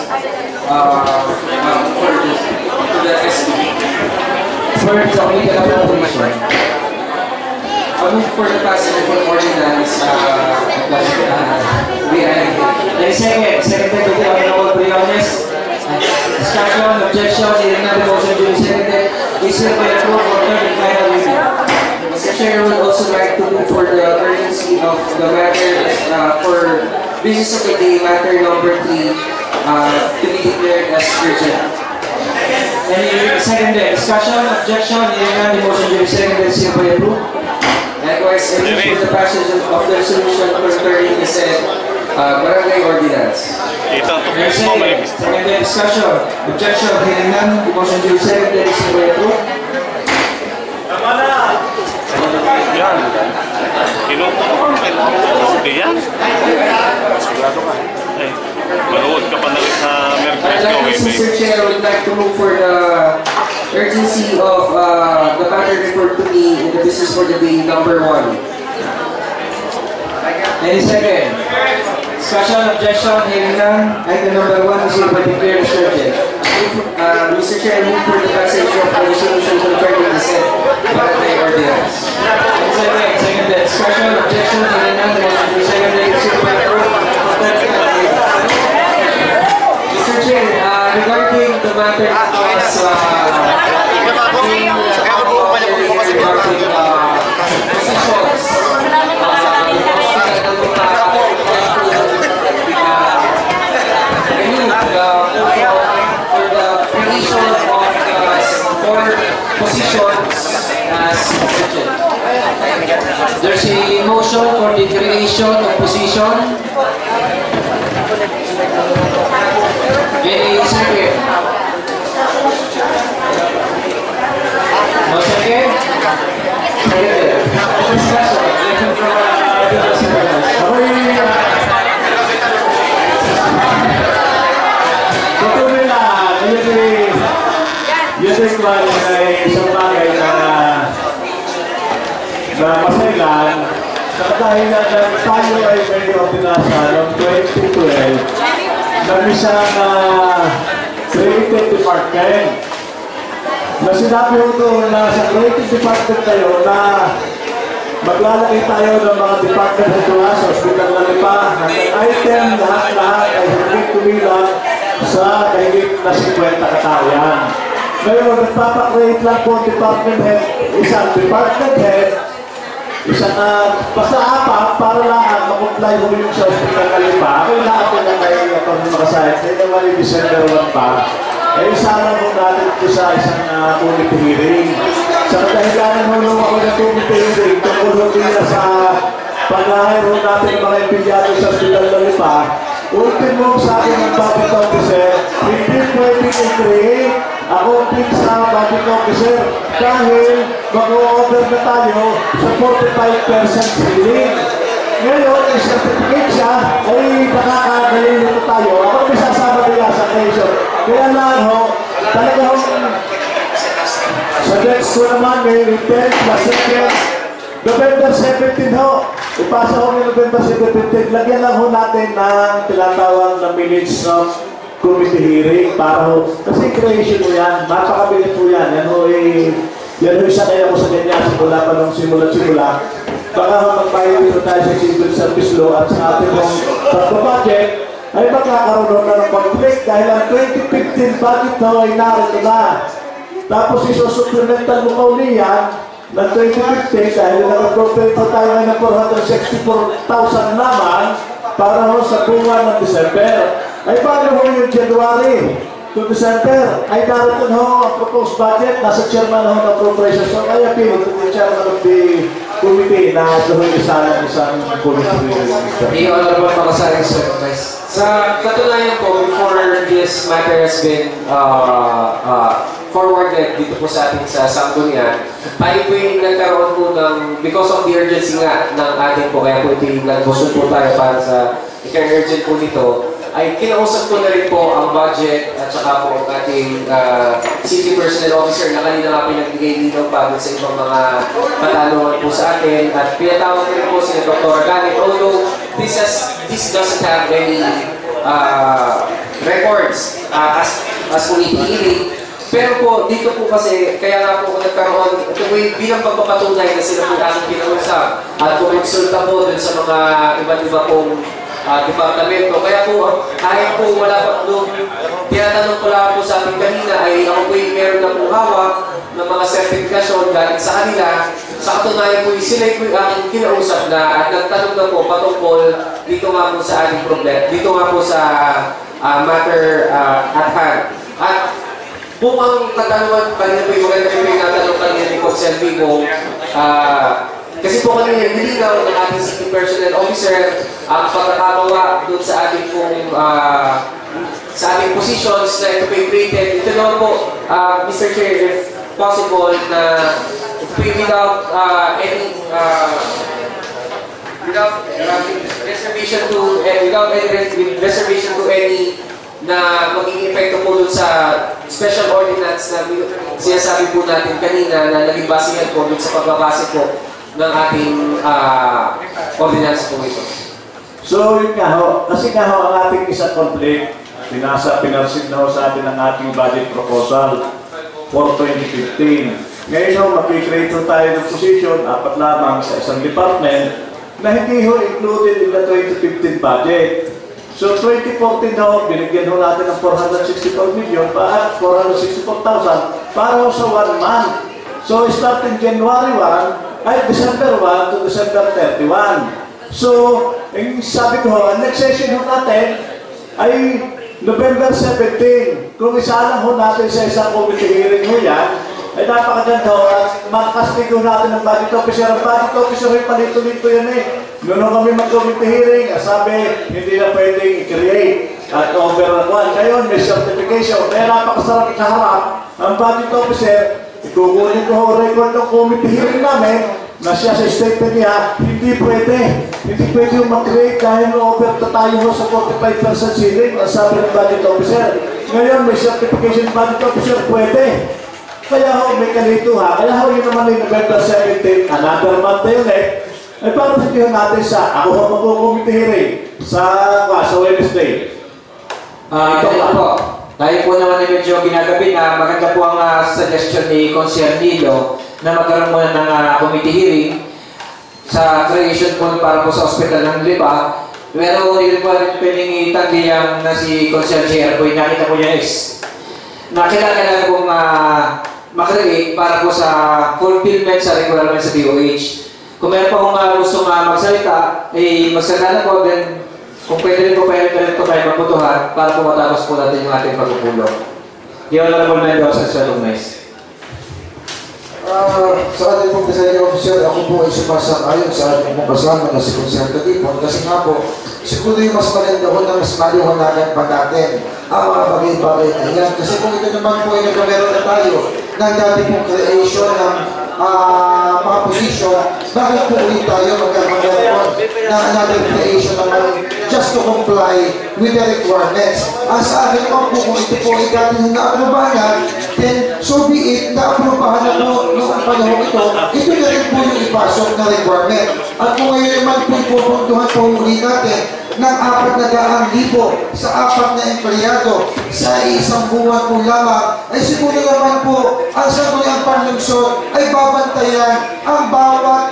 for this, to the SB. First, the legal appropriation. I move for the passage of an ordinance Any second? Seconded to the Honorable Briones. Discussion, objection, hearing none, the motion duly seconded is hereby approved for third and final reading. Mr. Chair, I would also like to move for the urgency of the matter for business of the day, matter number 3, to be declared as urgent. Any seconded? Discussion, objection, hearing none, the motion duly seconded is hereby approved. Likewise, I move for the passage of the resolution concerning the said barangay ordinance. Any seconded? Discussion, objection, hearing none, the motion duly seconded is hereby approved. Yan. Kinukuha ka. Yan. Sigurado ka. Ay, maluwag ka pa na rin sa Likewise, Mr. Chair, I would like to move for the urgency of the matter referred to me in the business for the day number 1. Any second? Discussion, objection, hearing none. Item number 1 is hereby declared as urgent. Mr. Chair, I move for the passage of the resolution concerning the said barangay ordinance. Any second? Seconded. Discussion, objection, hearing none. The motion is seconded is hereby approved. Mr. Chair, regarding the matter that was There's a motion for the creation of position. Any second? No second? Seconded. Discussion. public money ay isang bagay na masailan. Dahil na tayo ay may ordinasa noong 2012 ng isang creative department. Na sinabi ko na sa creative department tayo na maglalagay tayo ng mga department head sa hospital na lipa ng item lahat-lahat ay hindi kumilang sa kahigit na 50 katayan. Ngayon, nagpapakreate lang po department head, isang department head, isang basta apat para lang mag-comply mo yung sa hospital na lipa. Ako yung naapin na kayo ng mga science, kaya naman yung December 1 pa. Eh, sana mo natin ito sa isang committee hearing. Sa kadahilanan mo nung ako na committee hearing, tungkol nila sa pag-ahiro natin ng mga empilyado sa hospital na lipa, ultimo sa akin ng public officer, hindi pwedeng i-create ako sa public officer dahil mag-o-order na tayo sa 45% ceiling. Ngayon, i-certificate siya, ay nakakagaling nito tayo. Ako may sasama nila sa occasion. Kaya lang ho, talaga ho, sa next ko naman may return, second, November 17 ho. Ipasa ho ni November 17. Lagyan lang ho natin ng tinatawag na minutes ng committee hearing para ho. Kasi creation mo yan, mapakabilit po yan. Yan ho yan ho isa kaya ko sa ganyan simula pa nung simula. Baka ho magbayad dito tayo sa civil service law at sa ating pagpapudget ay magkakaroon na ng conflict dahil ang 2015 budget ho ay narito na. Tapos isusupplemental mo kauli yan ng 2015 dahil nag-appropriate tayo ngayon ng 464,000 naman para ho sa bunga ng December. Ay paano ho yung January to December? Ay darating ho ang proposed budget, nasa chairman ho ng appropriations. So kaya pinag to the chairman of the committee na doon isang committee. The Honorable Makasari, Sir. Sa katunayan po, before this matter has been forwarded dito po sa ating sa Sanggunian, tayo po yung nagkaroon po ng, because of the urgency nga ng ating po, kaya po ito yung nag-motion po tayo para sa urgent po nito, ay kinausap ko na rin po ang budget at saka po ang ating city personnel officer na kanina nga pinagbigay dito para sa ibang mga katanungan po sa atin. At pinatawag ko rin po si Dr. Ganit, although this doesn't have any records as committee. Pero po, dito po kasi, kaya nga po nagkaroon, ito po bilang pagpapatunay na sila po aking kinausap at kumonsulta po dun sa mga iba't iba pong departamento. Kaya po, kahit po wala pa nung tinatanong ko lang po sa ating kanina ay ako po yung meron na pong hawak ng mga certification galing sa kanila. Sa katunayan po, sila po yung aking kinausap na at nagtanong na po patungkol dito nga po sa ating problem, dito nga po sa matter at hand. At kung ang katanungan kanina po yung maganda po yung natanong kanina ni Consel Vigo, kasi po kanina nilinaw ng ating city personnel officer ang pagkakagawa doon sa ating pong sa ating positions na ito po yung created. Ito naman po, Mr. Chair, if possible, na ito po yung without any reservation to any na magiging epekto po doon sa special ordinance na sinasabi po natin kanina na naging basehan po doon sa pagbabase po ng ating ordinance po ito. So yun nga ho, kasi nga ho ang ating isang conflict, pinarsin na ho sa atin ang ating budget proposal for 2015. Ngayon ho, mag-create ho tayo ng position, apat lamang sa isang department na hindi ho included in the 2015 budget. So 2014 ho, binigyan ho natin ng 464 million, 464,000 para ho sa 1 month. So starting January 1, ay December 1 to December 31. So, yung sabi ko ho, ang next session ho natin ay November 17. Kung isalang ho natin sa isang committee hearing ho yan, ay napakaganda ho at makakastig ho natin ng budget officer. Ang budget officer ay palito-lito yan eh. Noon kami mag-committee hearing, sabi, hindi na pwedeng i-create at over one. Ngayon, may certification. Kaya napakasarap ikaharap ang budget officer. Ikukunin ko ho record ng committee hearing namin na siya sa statement niya, hindi pwede. Hindi pwede yung mag-create dahil over tayo ho sa 45% ceiling ang sabi ng budget officer. Ngayon, may certification budget officer, pwede. Kaya ho, may kalituhan. Kaya ho, yun naman yung November 17, another month na yun ay parang sabihin natin ako ho magkukomite hearing sa Wednesday. Ito po. Tayo po naman ay medyo ginagabi na maganda po ang suggestion ni Consiel Nilo na magkaroon muna ng committee hearing sa creation po para po sa Hospital ng Lipa. Pero hindi po rin pwedeng itanggi na si Consiel JR po. Nakita ko niya nakilala na pong makreate para po sa fulfillment sa requirement sa DOH. Kung meron po akong gusto magsalita, magsalita na po, then kung pwede rin po pwede po tayo magbutuhan para po matapos po natin yung ating pagpupulong. The Honorable Mendoza, Sir Lumes. Sa ating pong presiding officer, ako po ay sumasang-ayon sa ating pong kasama na si Consiel Katipon kasi nga po, siguro yung mas maganda ko na mas maliwanagan pa natin ang mga bagay-bagay na yan. Kasi kung ito naman po ay nagkameron na tayo ng dati pong creation ng mga position, bakit po ulit tayo magkakameron ng another creation naman just to comply with the requirements? Sa akin naman po, kung ito po ay dating na-aprobahan, then so be it, na-aprobahan na po noong panahon ito na rin po yung ipasok na requirement. At kung ngayon naman po ipupuntuhan po uli natin ng 400,000 sa 4 na empleyado sa isang buwan po lamang, ay siguro naman po ang sangguniang panlungsod ay babantayan ang bawat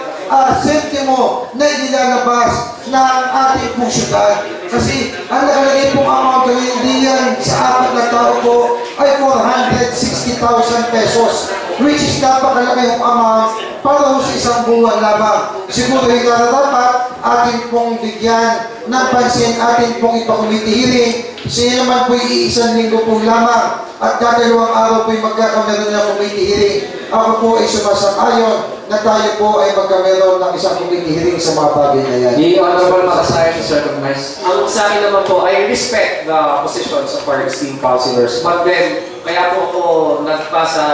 sentimo na inilalabas ng ating pong syudad. Kasi ang nakalagay pong amount ng Indian sa 4 na tao po ay 460,000 pesos, which is napakalaki yung amount para sa isang buwan lamang. Siguro yung dapat atin pong bigyan ng pansin, atin pong ipag-committee hearing. Siya naman po iisang linggo po lamang at dadalawang araw po yung magkakameron ng committee hearing. Ako po ay sumasang-ayon na tayo po ay magkameron ng isang committee hearing sa mga bagay na yan. The Honorable Makasayan, Sir Lumes. Ang sa akin naman po, I respect the positions of our esteemed councilors. But then, kaya po ako nagpasa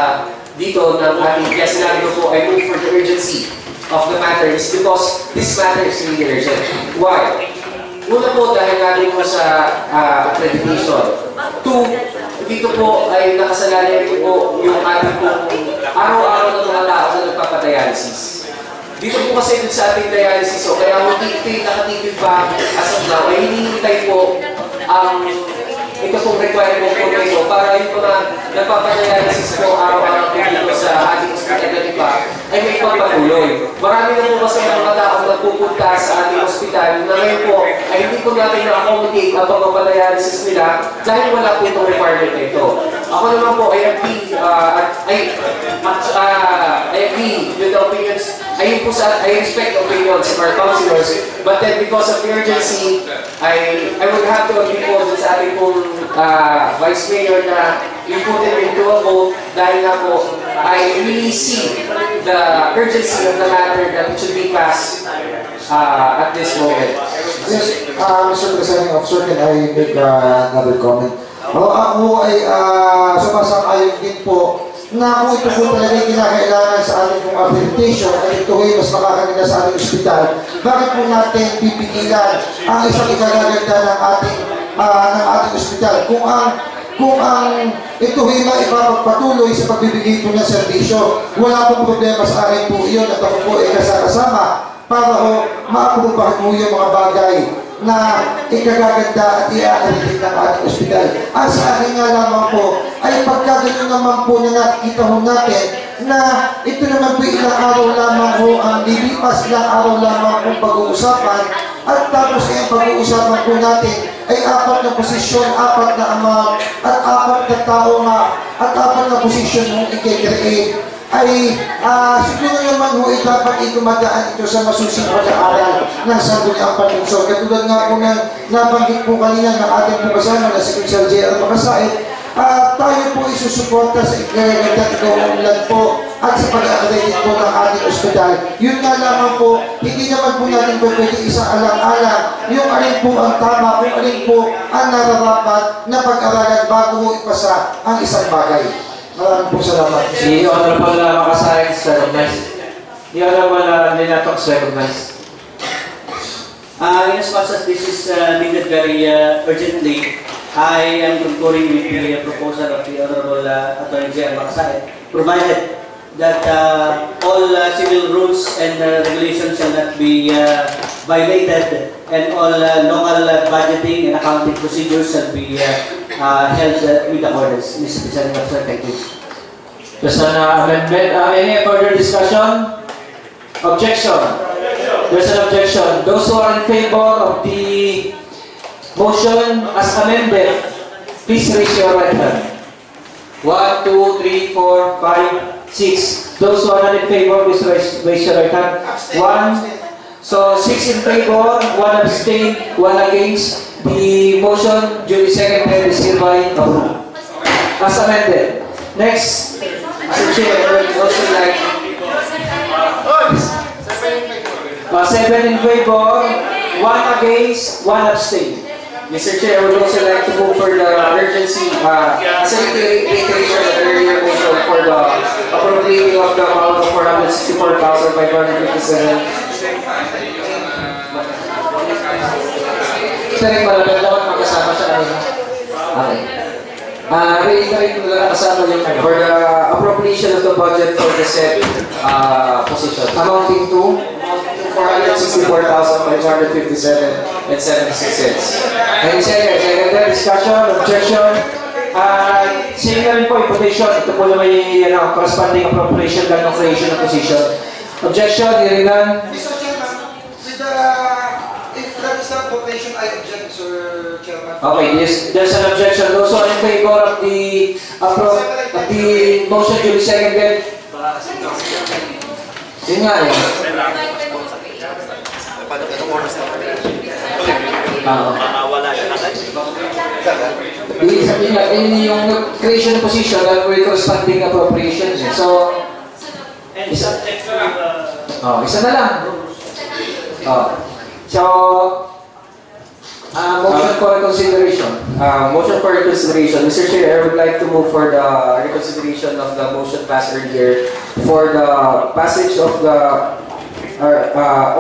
dito ng ating kaya sinabi ko po, I move for the urgency of the matter is because this matter is really urgent. Why? Una po dahil natin po sa accreditation. Two, dito po ay nakasalalay po yung ating po araw-araw ng mga tao na nagpapadialysis. Dito po kasi sa ating dialysis, so kaya nakatigil pa as of now, ay hinihintay po ang ito pong requirement po na ito para yung mga nagpapadialysis po araw-araw po dito sa ating hospital na iba ay may pagpatuloy. Marami na po kasi ang mga tao nagpupunta sa ating hospital na ngayon po ay hindi po natin na-accommodate ang pagpapadialysis nila dahil wala po itong requirement na ito. Ako naman po, I agree with the opinions. I respect the opinions of our councilors, but then because of the urgency, I would have to agree po sa ating pong Vice Mayor na i-put it into a vote dahil nga po, I really see the urgency of the matter that it should be passed at this moment. Yes, Mr. Presiding Officer, can I make another comment? Ako ay sumasang-ayon din po na kung ito po talaga yung kinakailangan sa ating pong accreditation at ito ay mas makakaganda sa ating ospital, bakit po natin pipigilan ang isang ikagaganda ng ating ospital? Kung ang ito ay maipapagpatuloy sa pagbibigay po ng serbisyo, wala pong problema sa akin po iyon at ako po ay kasama para ma-aprobahan po yung mga bagay na ikagaganda at i-aalitin ng ating ospital. At sa akin nga lamang po, ay pagkagano naman po na nakikita ho natin na ito naman po ilang araw lamang ho ang lilipas, ilang araw lamang po pag-uusapan at tapos ay ang pag-uusapan po natin ay 4 na posisyon, 4 na amount at 4 na tao nga at 4 na posisyon mong i-create ay siguro naman ho dapat itumadaan ito sa masusing pag-aaral ng sangguniang panlungsod. Katulad nga po ng nabanggit po kanina ng ating po kasama na si Consiel JR Makasayan, tayo po isusuporta sa ikagaganda ikaw po at sa pag-accredit po ng ating ospital. Yun nga lamang po, hindi naman po natin po pwede isang alang-alang yung alin po ang tama, kung alin po ang nararapat na pag-aralan bago mo ipasa ang isang bagay. Maraming po salamat. The Honorable Makasayan is recognized. The Honorable Lenato is recognized. In as much as this is needed very urgently, I am concurring with the proposal of the Honorable Attorney General Makasayan provided that all civil rules and regulations shall not be violated, and all local budgeting and accounting procedures shall be held with accordance. Mr. President, Officer, thank you. There's an amendment. Any further discussion? Objection. There's an objection. Those who are in favor of the motion as amended, please raise your right hand. 1, 2, 3, 4, 5, 6. Those who are not in favor, please raise your right hand. 1. So 6 in favor, 1 abstain, 1 against. The motion duly seconded is hereby approved. As amended. Next, Mr. Chair, I would also like 7 in favor, 1 against, 1 abstain. Mr. Chair, I would also like to move for the urgency, as a reiteration of the earlier motion for the appropriating of the amount of 464,557. Sering malapit dapat magkasama siya kanina. Okay. Reiterate mo lang kasama yung For the appropriation of the budget for the said position, amounting to 464,557 and 76 cents. and second discussion, objection. Same na rin po imputation. Ito po na may corresponding appropriation lang ng creation of position. Objection, hearing none. Mr. Chairman, if that is not votation, I object, Sir Chairman. Okay, there's an objection. Those who are in favor of the motion duly seconded. Yun nga eh. Yung creation position that will corresponding appropriation. So, isa na lang. So, motion for reconsideration. Motion for reconsideration. Mr. Chair, I would like to move for the reconsideration of the motion passed earlier for the passage of the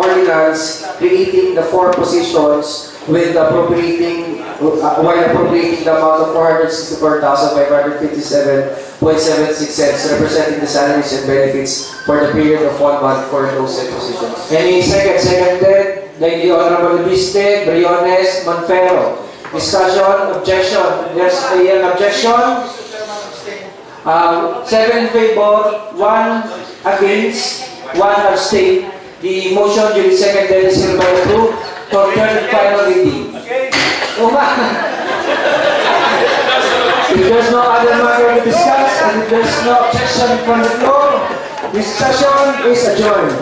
ordinance creating the 4 positions with appropriating while appropriating the amount of 464,557.76 cents, representing the salaries and benefits for the period of 1 month for those said positions. Any seconded by the Honorable Viste, Briones, Monfero. Discussion, objection. There's an objection. 7 in favor, 1 against, 1 abstain. The motion duly seconded is hereby approved for third and final reading. If there's no other matter to discuss and if there's no objection from the floor, this session is adjourned.